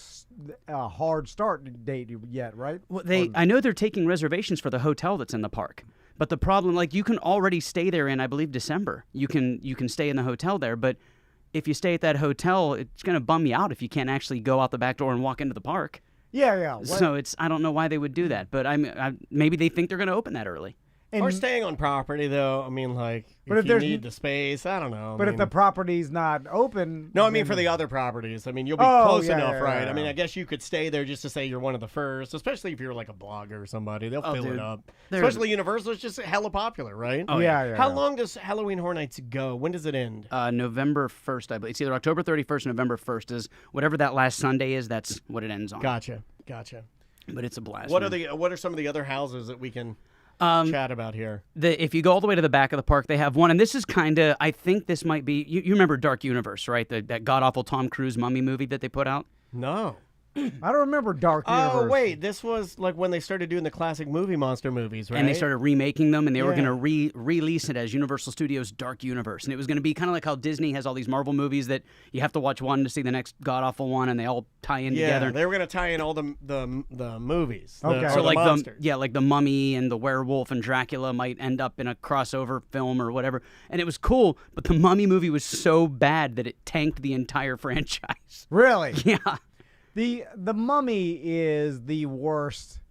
hard start date yet, right? Well, I know they're taking reservations for the hotel that's in the park. But the problem, like, you can already stay there in, I believe, December. You can stay in the hotel there, but if you stay at that hotel, it's going to bum you out if you can't actually go out the back door and walk into the park. Yeah. So I don't know why they would do that, but maybe they think they're going to open that early. Or staying on property, though. I mean, like, if you need the space, I don't know. But if the property's not open... No, I mean for the other properties. I mean, you'll be close enough, right? I mean, I guess you could stay there just to say you're one of the first, especially if you're like a blogger or somebody. They'll fill it up. Especially Universal is just hella popular, right? Oh, yeah. How long does Halloween Horror Nights go? When does it end? November 1st, I believe. It's either October 31st or November 1st. Is whatever that last Sunday is, that's what it ends on. Gotcha. But it's a blast. What are some of the other houses that we can... chat about here? If you go all the way to the back of the park, they have one, and this is kind of, I think this might be, you remember Dark Universe, right? That god-awful Tom Cruise mummy movie that they put out? No. I don't remember Dark Universe. Oh, wait. This was like when they started doing the classic movie monster movies, right? And they started remaking them, and they were going to release it as Universal Studios' Dark Universe. And it was going to be kind of like how Disney has all these Marvel movies that you have to watch one to see the next god-awful one, and they all tie in together. Yeah, they were going to tie in all the movies. Okay. So like monsters. like the Mummy and the Werewolf and Dracula might end up in a crossover film or whatever. And it was cool, but the Mummy movie was so bad that it tanked the entire franchise. Really? Yeah. The Mummy is the worst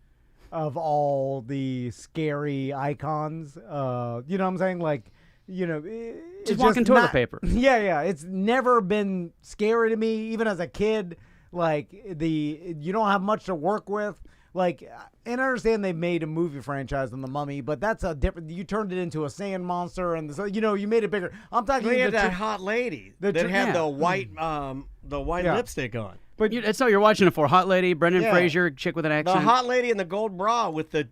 of all the scary icons. You know what I'm saying? Like, just walking toilet paper. Yeah. It's never been scary to me, even as a kid. Like, you don't have much to work with. Like, and I understand they made a movie franchise on the Mummy, but that's a different. You turned it into a sand monster, and so you made it bigger. I'm talking. They had that hot lady that had the white lipstick on. But That's all you're watching it for. Hot lady, Brendan Yeah. Fraser, chick with an accent. The hot lady in the gold bra with the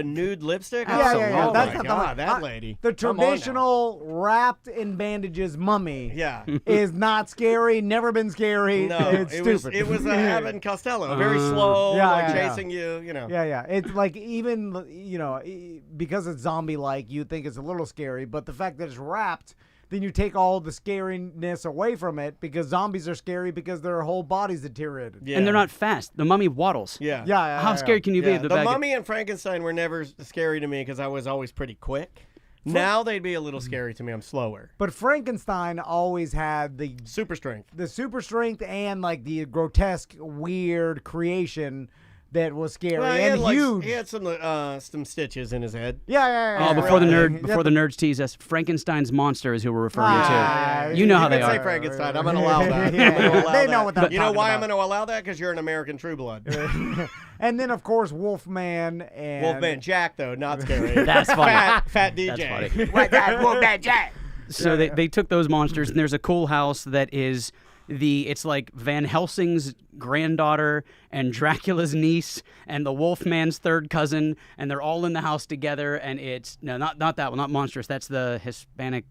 nude lipstick. Yeah. Oh That's my not God, the that lady. The Come on now. traditional wrapped in bandages mummy Yeah. is not scary. Never been scary. No, it's stupid. it was Abbott and Costello, very slow, chasing you. You know. Yeah. It's like even because it's zombie-like, you think it's a little scary, but the fact that it's wrapped, then you take all the scariness away from it because zombies are scary because their whole body's deteriorated. Yeah. And they're not fast. The mummy waddles. Yeah. How scary can you be? Yeah. of the The bag of- Mummy and Frankenstein were never scary to me because I was always pretty quick. Now they'd be a little scary to me. I'm slower. But Frankenstein always had Super strength. the super strength and like the grotesque, weird creation that was scary Well, and huge. He had some stitches in his head. Yeah. Oh, before the Yeah, nerds tease us, Frankenstein's monster is who we're referring Ah, to. You know how can they say are. Frankenstein. I'm going to allow that. Yeah, I'm gonna allow they that. know what I'm You know talking why I'm about. going to allow that? Because you're an American True Blood. And then of course Wolfman and Wolfman Jack, though, not scary. That's funny. Fat DJ. That's funny. What's that, Wolfman Jack? So they took those monsters, and there's a cool house that is it's like Van Helsing's granddaughter and Dracula's niece and the Wolfman's third cousin, and they're all in the house together. And it's not that one, not monstrous. That's the Hispanic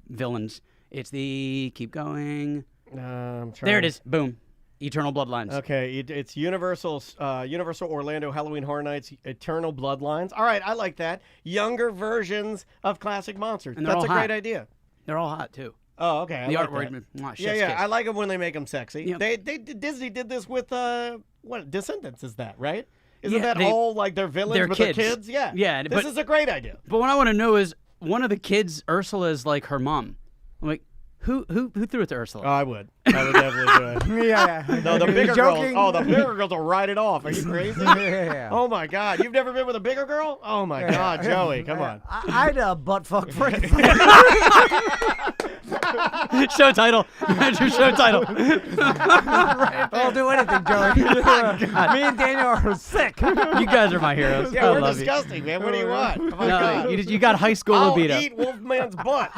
villains. It's keep going. I'm trying. There it is. Boom. Eternal Bloodlines. Okay, it's Universal Orlando Halloween Horror Nights Eternal Bloodlines. All right, I like that. Younger versions of classic monsters. And they're That's a all great hot. idea. They're all hot too. Oh, okay. I The like artwork, that. chef's Yeah. kiss. I like them when they make them sexy. Yep. Disney did this with what Descendants is that right? Isn't Yeah, that all like their villains they're but kids. they're kids? Yeah. Yeah, This but- is a great idea. But what I want to know is one of the kids, Ursula, is like her mom. I'm like, who threw it to Ursula? I would definitely do it. yeah. No, the Are you bigger girls. joking? Oh, the bigger girls will ride it off. Are you crazy? Yeah. Oh my God, you've never been with a bigger girl? Oh my God, Joey, come on. I'd butt fuck Frankenstein. Show title. Your show title. I'll do anything, Joey. Me and Daniel are sick. You guys are my heroes. Yeah, I we're love disgusting, man. What do you want? Oh my you. No, God. you got high school I'll libido. eat Wolfman's butt.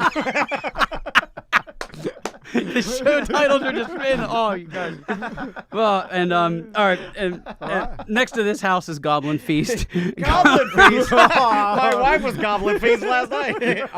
The show titles are just in. Oh, you guys. Well, and all right, and next to this house is Goblin Feast. Goblin Feast. My wife was Goblin Feast last night.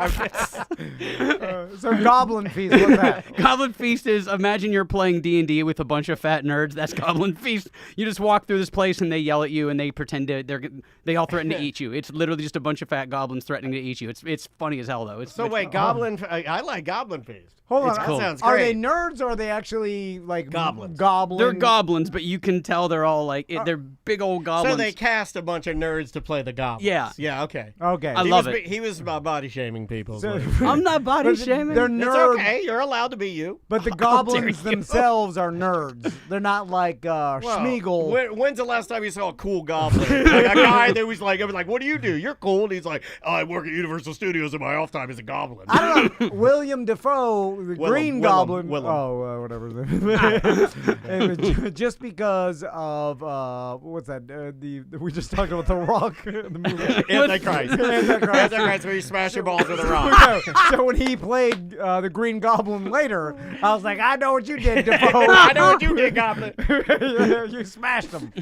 So Goblin Feast, what's that? Goblin Feast is, imagine you're playing D&D with a bunch of fat nerds. That's Goblin Feast. You just walk through this place and they yell at you and they pretend they all threaten to eat you. It's literally just a bunch of fat goblins threatening to eat you. It's funny as hell though. So wait, Goblin. I like Goblin Feast. Hold on. That cool. sounds Are great. they nerds or are they actually like Goblins? They're goblins, but you can tell they're all like they're big old goblins. So they cast a bunch of nerds to play the goblins. Yeah. Yeah. Okay. Okay. I love it. He was body shaming people. So- I'm not body But shaming. They're It's nerds. okay. You're allowed to be you. But the dare goblins you. themselves are nerds. They're not like Well, Schmeagol. When's the last time you saw a cool goblin? Like a guy that was like, I was like, what do you do? You're cool. And he's like, I work at Universal Studios in my off time as a goblin. I don't know. William Dafoe, the Green Goblin. Willem. Oh, whatever. It was just because of what's that? We just talked about The Rock, the movie. Antichrist. Antichrist, where you smash your balls with a rock. So when he played the Green Goblin later, I was like, I know what you did, Dafoe. I know what you did, Goblin. You smashed him.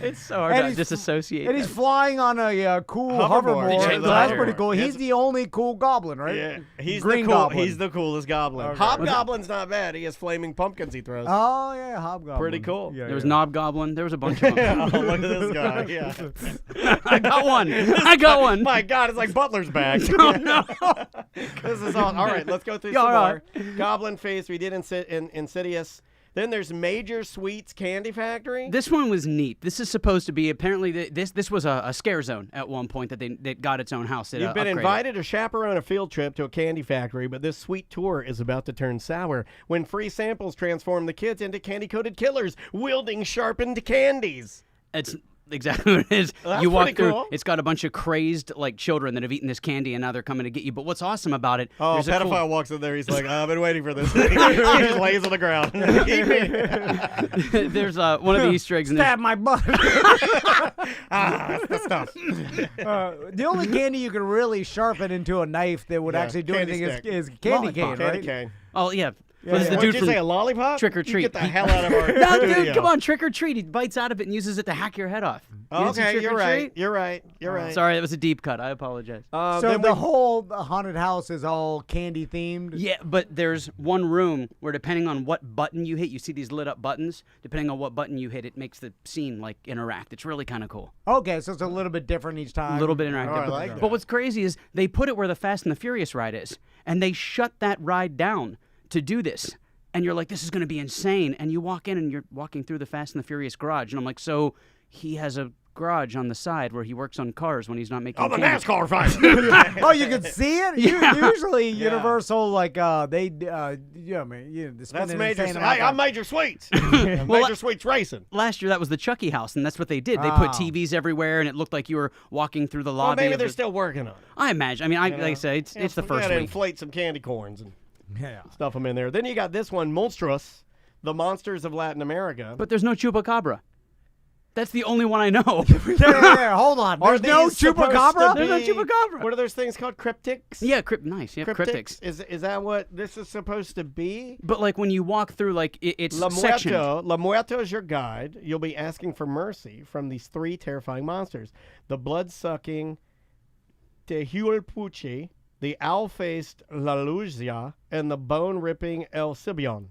It's so hard And to he's- disassociate. And he's that. flying on a cool Hoverboard. hoverboard. Yeah, So that's pretty hoverboard. cool. He's Yes. the only cool goblin, right? Yeah, he's Green the cool. Goblin. He's the coolest goblin. Okay. Hobgoblin's not bad. He has flaming pumpkins he throws. Oh yeah, Hobgoblin. Pretty cool. Yeah, There was yeah. Knob Goblin. There was a bunch of them. Oh, look at this guy. Yeah. I got one. I got one. My God, it's like Butler's bag. Oh no. This is all right. Let's go through Yeah, some all more. Goblin Face. We did Insidious. Then there's Major Sweets Candy Factory. This one was neat. This is supposed to be apparently this was a scare zone at one point that got its own house. You've been invited to chaperone a field trip to a candy factory, but this sweet tour is about to turn sour when free samples transform the kids into candy-coated killers wielding sharpened candies. It's exactly what it is. Well, you that's walk pretty through. cool. It's got a bunch of crazed like children that have eaten this candy and now they're coming to get you. But what's awesome about it? Oh, there's a pedophile cool- walks in there. He's like, I've been waiting for this. He just lays on the ground. Eat me. There's one of the Easter eggs in there. Stab my butt. That's the stuff. The only candy you can really sharpen into a knife that would Yeah, actually do candy anything stick. is candy cane, Candy right? cane. Oh yeah. Yeah, This is the What dude did you from say? A lollipop? Trick or You Treat. Get the hell out of our No, studio. dude, come on, Trick or Treat. He bites out of it and uses it to hack your head off. You didn't see Okay, Trick you're or right. Treat? You're right. You're right. Sorry, that was a deep cut. I apologize. So then the whole haunted house is all candy themed? Yeah, but there's one room where depending on what button you hit, you see these lit up buttons. Depending on what button you hit, it makes the scene like interact. It's really kind of cool. Okay, so it's a little bit different each time. A little bit interactive. I like that. But what's crazy is they put it where the Fast and the Furious ride is, and they shut that ride down to do this. And you're like, this is going to be insane. And you walk in and you're walking through the Fast and the Furious garage. And I'm like, so he has a garage on the side where he works on cars when he's not making the candy. NASCAR fight. Oh, you can see it? Yeah. Usually Universal, like, they, yeah, I mean, That's spend an Major. insane amount Hey, of I'm time. Major Sweets. Major Sweets Racing. Last year, that was the Chucky house, and that's what they did. They put Oh. TVs everywhere, and it looked like you were walking through the Well, lobby. maybe of they're the- still working on it. I imagine. I mean, like I say, it's the We first gotta week. inflate some candy corns and Yeah. stuff them in there. Then you got this one, Monstrous, the monsters of Latin America. But there's no Chupacabra. That's the only one I know. Yeah, hold on. Are There's no these supposed Chupacabra? to There's no be- Chupacabra. What are those things called? Cryptics? Yeah, nice. Yeah, cryptics. Is that what this is supposed to be? But like when you walk through, like it's La sectioned. Muerto. La Muerto is your guide. You'll be asking for mercy from these three terrifying monsters: the blood-sucking Tehuelpuchi, the owl-faced La Luzia, and the bone-ripping El Sibion.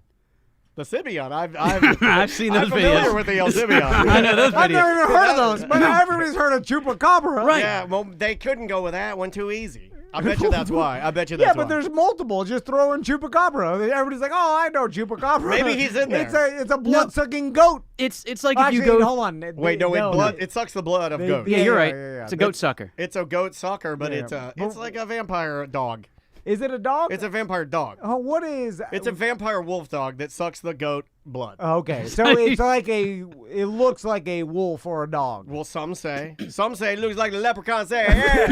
The Sibion, I've seen those I'm familiar videos. with the El Sibion. I know those I've videos. never even heard of those, but everybody's heard of Chupacabra. Right. Yeah, well, they couldn't go with that one too easy. I bet you that's why. I bet you Yeah, that's but why. there's multiple. Just throw in Chupacabra. Everybody's like, "Oh, I know Chupacabra." Maybe he's in there. It's a blood-sucking goat. It's like Actually, if you go. hold on. Wait, no, it sucks the blood of goats. Yeah, you're right. yeah. It's a goat sucker. It's a goat sucker, but Yeah. it's like a vampire dog. Is it a dog? It's a vampire dog. Oh, what is? It's a vampire wolf dog that sucks the goat blood. Okay, so it's like it looks like a wolf or a dog. Well, some say it looks like the leprechaun. Say, yeah.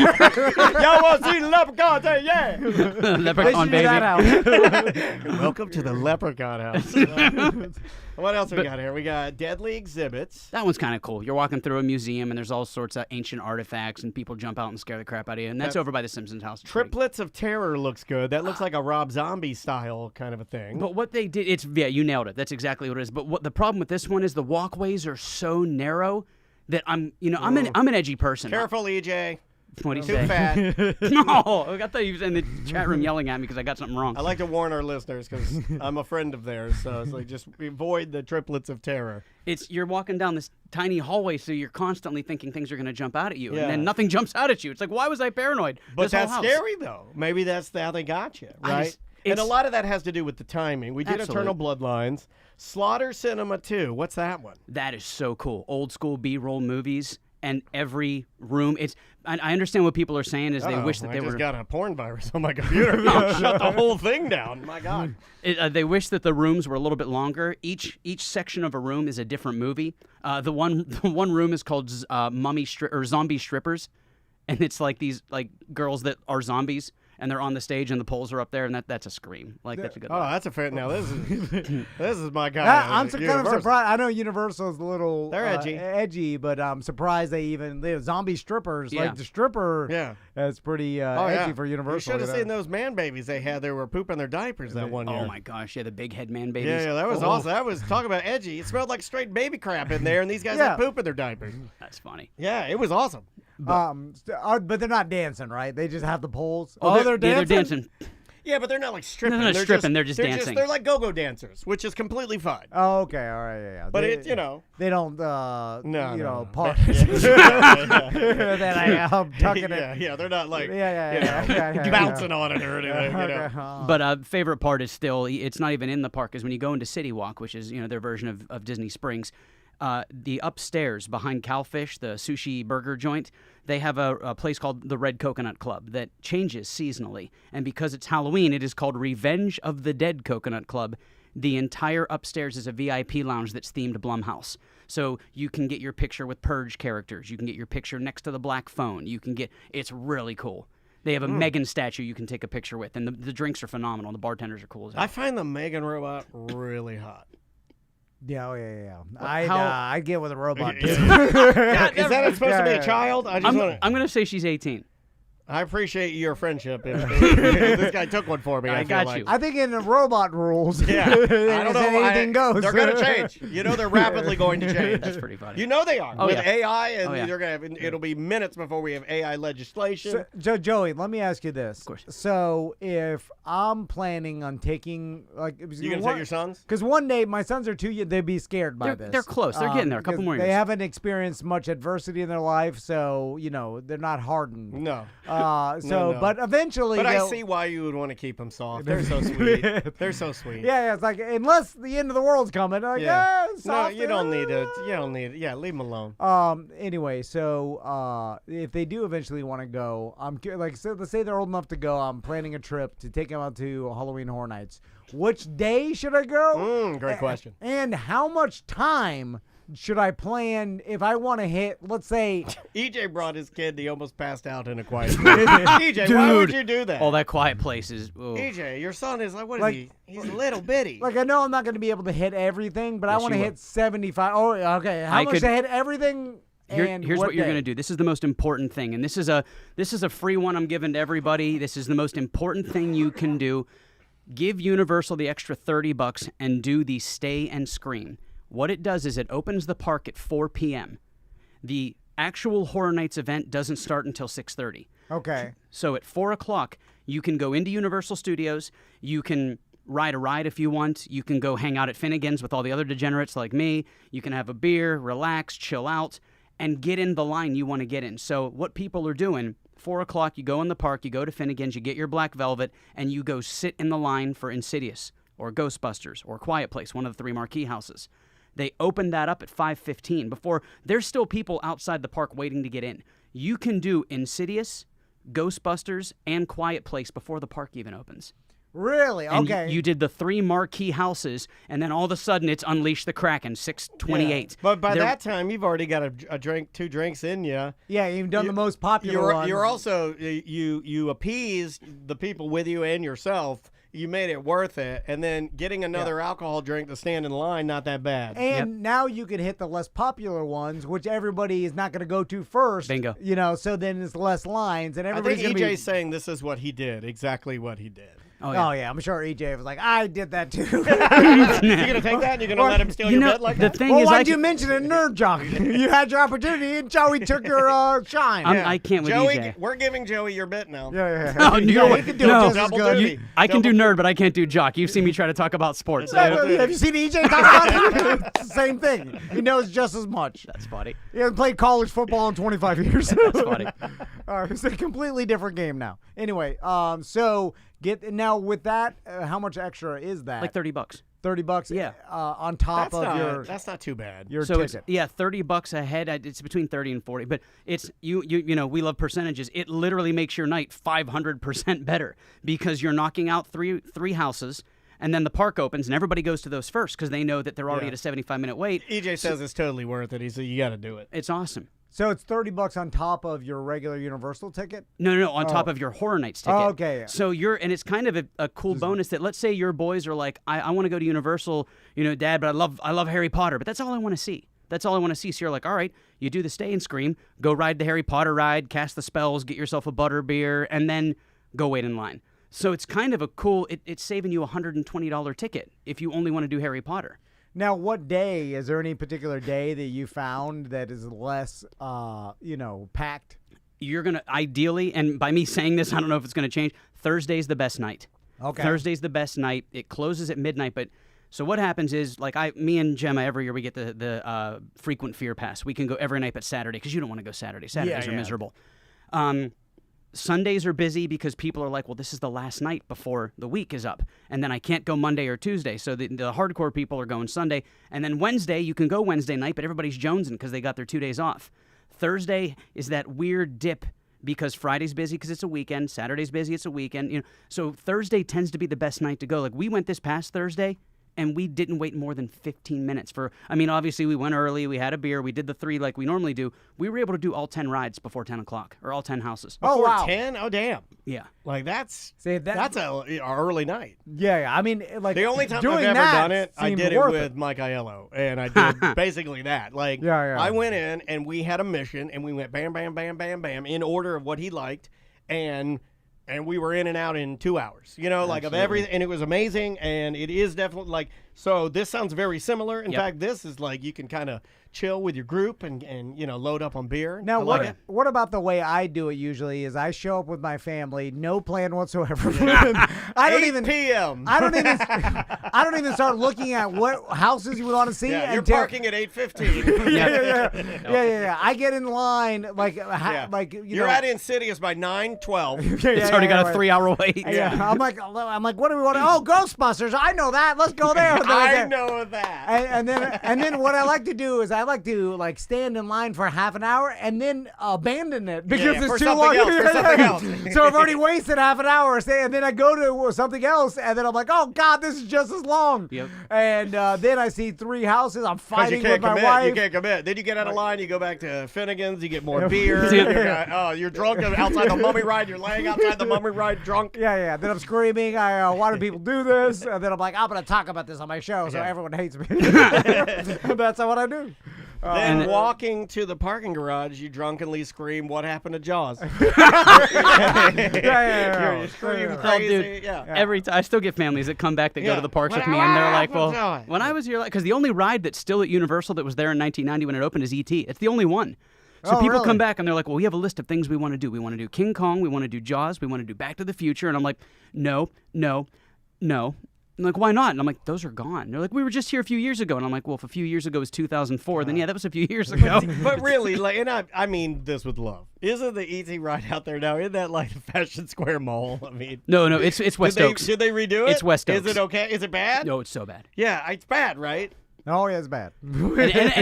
Y'all want to see the leprechaun? Say, yeah. Leprechaun Figure that baby. out. Welcome to the leprechaun house. What else we got here? We got deadly exhibits. That one's kind of cool. You're walking through a museum and there's all sorts of ancient artifacts and people jump out and scare the crap out of you. And that's over by the Simpsons house. It's pretty- Triplets of Terror looks good. That looks like a Rob Zombie style kind of a thing. But what they did, you nailed it. That's exactly what it is. But what the problem with this one is the walkways are so narrow that I'm an edgy person. Careful, EJ. What do you Too say? fat. No, I thought he was in the chat room yelling at me because I got something wrong. I like to warn our listeners because I'm a friend of theirs. So it's like just avoid the triplets of terror. You're walking down this tiny hallway, so you're constantly thinking things are going to jump out at you, Yeah. and then nothing jumps out at you. It's like, why was I paranoid? But This whole that's house. scary, though. Maybe that's how they got you, right? And a it's- lot of that has to do with the timing. We did Absolutely. Eternal Bloodlines. Slaughter Cinema 2. What's that one? That is so cool. Old school B-roll movies, and every room. I understand what people are saying is they wish that I they just were. got a porn virus on my computer. Shut the whole thing down. My God. They wish that the rooms were a little bit longer. Each section of a room is a different movie. The one room is called Zombie Strippers, and it's like these like girls that are zombies, and they're on the stage, and the poles are up there, and that's a scream. Like that's a good. Oh, one. that's a fair. Now this is my kind. I'm kind of surprised. I know Universal's a little They're edgy. but I'm surprised they zombie strippers. Yeah. Like the stripper, Yeah. That's pretty Oh, edgy yeah. for Universal. You should have you know? seen those man babies they had. They were pooping their diapers that one year. Oh my gosh, yeah, the big head man babies. Yeah, that was Oh, awesome. That was talk about edgy. It smelled like straight baby crap in there, and these guys Yeah. had poop in their diapers. That's funny. Yeah, it was awesome. But they're not dancing, right? They just have the poles. Oh, they're dancing. They're dancing. Yeah, but they're not like stripping. They're not stripping, they're just dancing. They're like go-go dancers, which is completely fine. Oh, okay, all right, yeah. But they, it, you know, they don't, no. part. Yeah. That I am tucking it. yeah, they're not like Yeah. bouncing on it or anything. You know. Okay. But favorite part is still, it's not even in the park, is when you go into City Walk, which is their version of Disney Springs. The upstairs behind Cowfish, the sushi burger joint, they have a place called the Red Coconut Club that changes seasonally. And because it's Halloween, it is called Revenge of the Dead Coconut Club. The entire upstairs is a VIP lounge that's themed Blumhouse. So you can get your picture with Purge characters. You can get your picture next to the black phone. It's really cool. They have a Megan statue you can take a picture with. And the drinks are phenomenal. The bartenders are cool as hell. I find the Megan robot really hot. Yeah. how- I'd get with a robot too. Is that supposed to be a child? I just want I'm going to say she's 18. I appreciate your friendship. If this guy took one for me. I got like. you. I think in the robot rules, Yeah, I don't know. anything goes. They're going to change. They're rapidly going to change. That's pretty funny. They are. With AI, and yeah. they're going to. It'll be minutes before we have AI legislation. So, Joey, let me ask you this. Of course. So, if I'm planning on taking, like, You going to take your sons? Because one day my sons are too, they'd be scared by this. They're close. They're getting there. A couple more years. They haven't experienced much adversity in their life, so they're not hardened. No. No. But eventually, But I see why you would want to keep them soft. They're so sweet. They're so sweet. Yeah, it's like unless the end of the world's coming, like No, soft, you don't need it. You don't need it. Yeah, leave them alone. Anyway, so if they do eventually want to go, so let's say they're old enough to go. I'm planning a trip to take them out to Halloween Horror Nights. Which day should I go? Great question. And how much time should I plan if I want to hit, let's say... EJ brought his kid. He almost passed out in a quiet place. EJ, why would you do that? All that quiet place is... Oh. EJ, your son is what is he? He's a little bitty. Like, I know I'm not going to be able to hit everything, but I Yes, want to you hit 75. Oh, okay. How much to hit everything? Here's what you're going to do. This is the most important thing, and this is a free one I'm giving to everybody. This is the most important thing you can do. Give Universal the extra $30 and do the Stay and Scream. What it does is it opens the park at 4 p.m. The actual Horror Nights event doesn't start until 6:30. Okay. So at 4 o'clock, you can go into Universal Studios. You can ride a ride if you want. You can go hang out at Finnegan's with all the other degenerates like me. You can have a beer, relax, chill out, and get in the line you want to get in. So what people are doing, 4 o'clock, you go in the park, you go to Finnegan's, you get your Black Velvet, and you go sit in the line for Insidious or Ghostbusters or Quiet Place, one of the 3 marquee houses. They opened that up at 5:15. Before, there's still people outside the park waiting to get in. You can do Insidious, Ghostbusters, and Quiet Place before the park even opens. Really? And Okay. you did the 3 marquee houses, and then all of a sudden it's Unleash the Kraken, 6:28. Yeah. But by that time, you've already got a drink, 2 drinks in you. Yeah, you've done the most popular ones. You're also you appease the people with you and yourself. You made it worth it, and then getting another alcohol drink to stand in line, not that bad. And now you could hit the less popular ones, which everybody is not going to go to first. Bingo. So then it's less lines, and I everybody's think going to EJ's saying this is what he did, exactly what he did. Oh, yeah. Oh, yeah, I'm sure EJ was like, I did that too. You gonna take that and you're gonna let him steal your bed like the that? thing Well, is, why'd you mention it, Nerd Jock? You had your opportunity, and Joey took your shine. I can't with Joey, EJ. We're giving Joey your bit now. Yeah. Oh, Yeah, he can do it just as Double good. duty. I can do Double nerd, but I can't do jock. You've seen me try to talk about sports. Have you seen EJ talk about it? It's the same thing. He knows just as much. That's funny. He hasn't played college football in 25 years. That's funny. It's a completely different game now. Anyway, so now with that, how much extra is that? Like $30. $30. Yeah. On top your That's not too bad. your So ticket. it's $30 a head. It's between 30 and 40, but it's you we love percentages. It literally makes your night 500% better because you're knocking out three houses. And then the park opens, and everybody goes to those first because they know that they're already at a 75-minute wait. EJ says it's totally worth it. He said, you got to do it. It's awesome. So it's $30 on top of your regular Universal ticket? No, on top of your Horror Nights ticket. Oh, okay. So and it's kind of a cool bonus that, let's say your boys are like, I want to go to Universal, Dad, but I love Harry Potter, but that's all I want to see. That's all I want to see. So you're like, all right, you do the Stay and Scream, go ride the Harry Potter ride, cast the spells, get yourself a butter beer, and then go wait in line. So it's kind of a cool, it's saving you a $120 ticket if you only want to do Harry Potter. Now, what day? Is there any particular day that you found that is less, packed? You're going to, ideally, and by me saying this, I don't know if it's going to change, Thursday's the best night. Okay. Thursday's the best night. It closes at midnight, but so what happens is, me and Gemma, every year we get the frequent fear pass. We can go every night but Saturday because you don't want to go Saturday. Saturdays are miserable. Sundays are busy because people are like, well, this is the last night before the week is up, and then I can't go Monday or Tuesday. So the hardcore people are going Sunday, and then Wednesday, you can go Wednesday night, but everybody's jonesing because they got their 2 days off. Thursday is that weird dip because Friday's busy because it's a weekend, Saturday's busy, it's a weekend. So Thursday tends to be the best night to go. Like, we went this past Thursday, and we didn't wait more than 15 minutes obviously we went early, we had a beer, we did the 3 like we normally do. We were able to do all 10 rides before 10 o'clock, or all 10 houses. Oh, wow. 10? Oh, damn. Yeah. Like, that's a early night. Yeah, I mean, like, The only time doing I've ever that done it, I seemed did it worth with Mike Aiello, and I did basically that. Like, Yeah. I went in, and we had a mission, and we went bam, bam, bam, bam, bam, in order of what he liked, and we were in and out in 2 hours, like of everything, and it was amazing, and it is definitely like, so this sounds very similar. In fact, this is like you can kind of chill with your group and load up on beer. Now, what about the way I do it usually is I show up with my family, no plan whatsoever. I don't 8 even p.m. I don't even start looking at what houses you would want to see. Yeah, you're parking at 8:15. Yeah. I get in line you're at Insidious by 9:12. It's already got a 3-hour wait. Yeah. I'm like, what do we want to? Oh, Ghostbusters! I know that. Let's go there. I know that. And then what I like to do is I like to like stand in line for half an hour and then abandon it because it's too long. For something else. So I've already wasted half an hour, and then I go to something else, and then I'm like, oh God, this is just as long. Yep. And then I see 3 houses. I'm fighting with my wife. wife. You can't commit. Then you get out of line. You go back to Finnegan's. You get more beer. You're drunk outside the mummy ride. You're laying outside the mummy ride drunk. Yeah. Then I'm screaming. Why do people do this? And then I'm like, I'm gonna talk about this on my show, so everyone hates me. That's what I do. Then walking to the parking garage, you drunkenly scream, "What happened to Jaws?" Yeah. You scream Oh, crazy. dude. Every time I still get families that come back that go to the parks with me, and they're like, "Well, when I was here, because the only ride that's still at Universal that was there in 1990 when it opened is E.T. It's the only one." So people come back and they're like, "Well, we have a list of things we want to do. We want to do King Kong. We want to do Jaws. We want to do Back to the Future." And I'm like, "No." I'm like, why not? And I'm like, those are gone. They're like, we were just here a few years ago. And I'm like, well, if a few years ago was 2004, then yeah, that was a few years ago. But really, like, and I mean this with love. Isn't the E.T. ride out there now? Isn't that like the Fashion Square Mall? I mean, no, it's West Oaks. Did they redo it? It's West Oaks. Is it okay? Is it bad? No, it's so bad. Yeah, it's bad, right? Oh, yeah, it's bad. And Does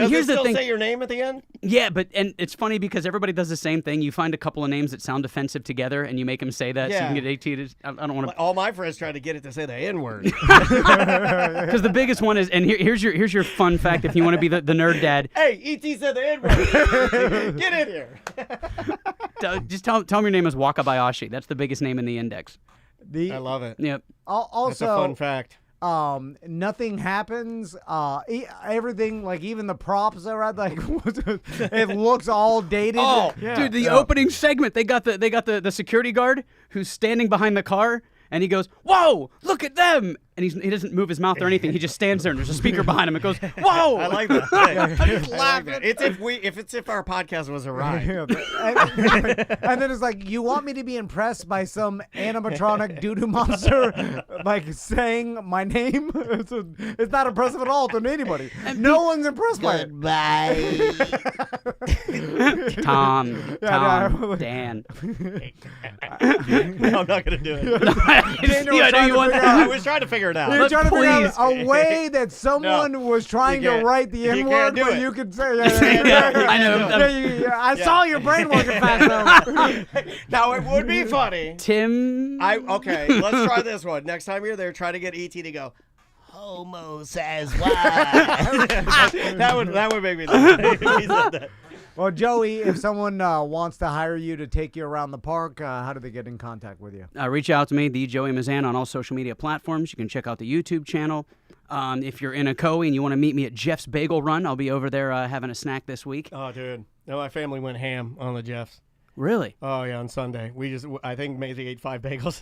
here's it the still thing. say your name at the end? Yeah, and it's funny because everybody does the same thing. You find a couple of names that sound offensive together, and you make them say that so you can get AT. I don't want to. All my friends try to get it to say the N-word. Because the biggest one is, and here's your fun fact if you want to be the nerd dad. Hey, E.T. said the N-word. Get in here. Just tell him your name is Wakabayashi. That's the biggest name in the index. I love it. Yep. Also, that's a fun fact. Nothing happens. Everything, like even the props are at, like it looks all dated. Oh, dude, the opening segment, they got the security guard who's standing behind the car, and he goes, "Whoa, look at them!" And he doesn't move his mouth or anything. He just stands there, and there's a speaker behind him. It goes, "Whoa!" I like that. I just laughing. It's if our podcast was a ride. And then it's like, you want me to be impressed by some animatronic doo-doo monster like saying my name? It's not impressive at all to anybody. No one's impressed by it. Tom, Dan. No, I'm not gonna do it. I was trying to figure it out. You're trying to figure out a way that someone was trying to write the N-word, but you could say, I know. I saw your brain working fast though. Now it would be funny. Tim. Okay, let's try this one. Next time you're there, try to get E.T. to go, "Homo says why." that would make me laugh. He said that. Well, Joey, if someone wants to hire you to take you around the park, how do they get in contact with you? Reach out to me, the Joey Mazan, on all social media platforms. You can check out the YouTube channel. If you're in Ocoee and you want to meet me at Jeff's Bagel Run, I'll be over there having a snack this week. Oh, dude. No, my family went ham on the Jeffs. Really? Oh, yeah, on Sunday. I think Maisie ate 5 bagels.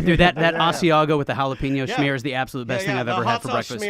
Dude, that Asiago with the jalapeno smear is the absolute best thing I've ever had for breakfast.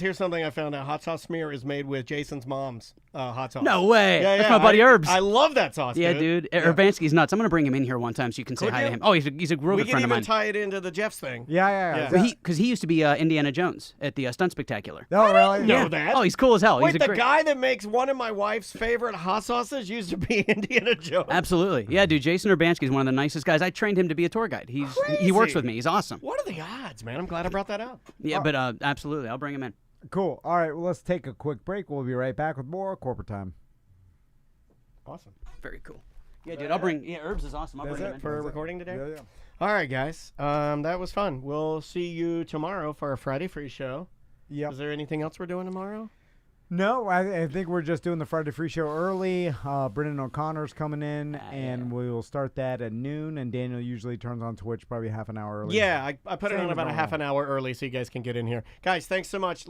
Here's something I found out. Hot sauce smear is made with Jason's mom's hot sauce. No way. That's my buddy Herbs. I love that sauce, Yeah, dude. Urbanski's nuts. I'm going to bring him in here one time so you can say hi to him. Oh, he's a real good friend of mine. We can even tie it into the Jeffs thing. Yeah. Because he used to be Indiana Jones at the Stunt Spectacular. Oh, really? Know that. Oh, he's cool as hell. Wait, the guy that makes one of my wife's favorite hot sauces used to be Indiana Jones. Absolutely. Yeah, dude. Jason Urbanski is one of the nicest guys. I trained him to be a tour guide. He works with me. He's awesome. What are the odds, man? I'm glad I brought that up. Yeah, but absolutely. I'll bring him in. Cool. All right, well, let's take a quick break. We'll be right back with more Corporate Time. Awesome. Very cool. Yeah, dude. I'll bring. Yeah, Herbs is awesome. I'll bring him in for recording today. Yeah. All right, guys. That was fun. We'll see you tomorrow for our Friday Free Show. Yep. Is there anything else we're doing tomorrow? No, I think we're just doing the Friday Free Show early. Brendan O'Connor's coming in, and we will start that at noon. And Daniel usually turns on Twitch probably half an hour early. Yeah, I put it on about a half an hour early so you guys can get in here. Guys, thanks so much.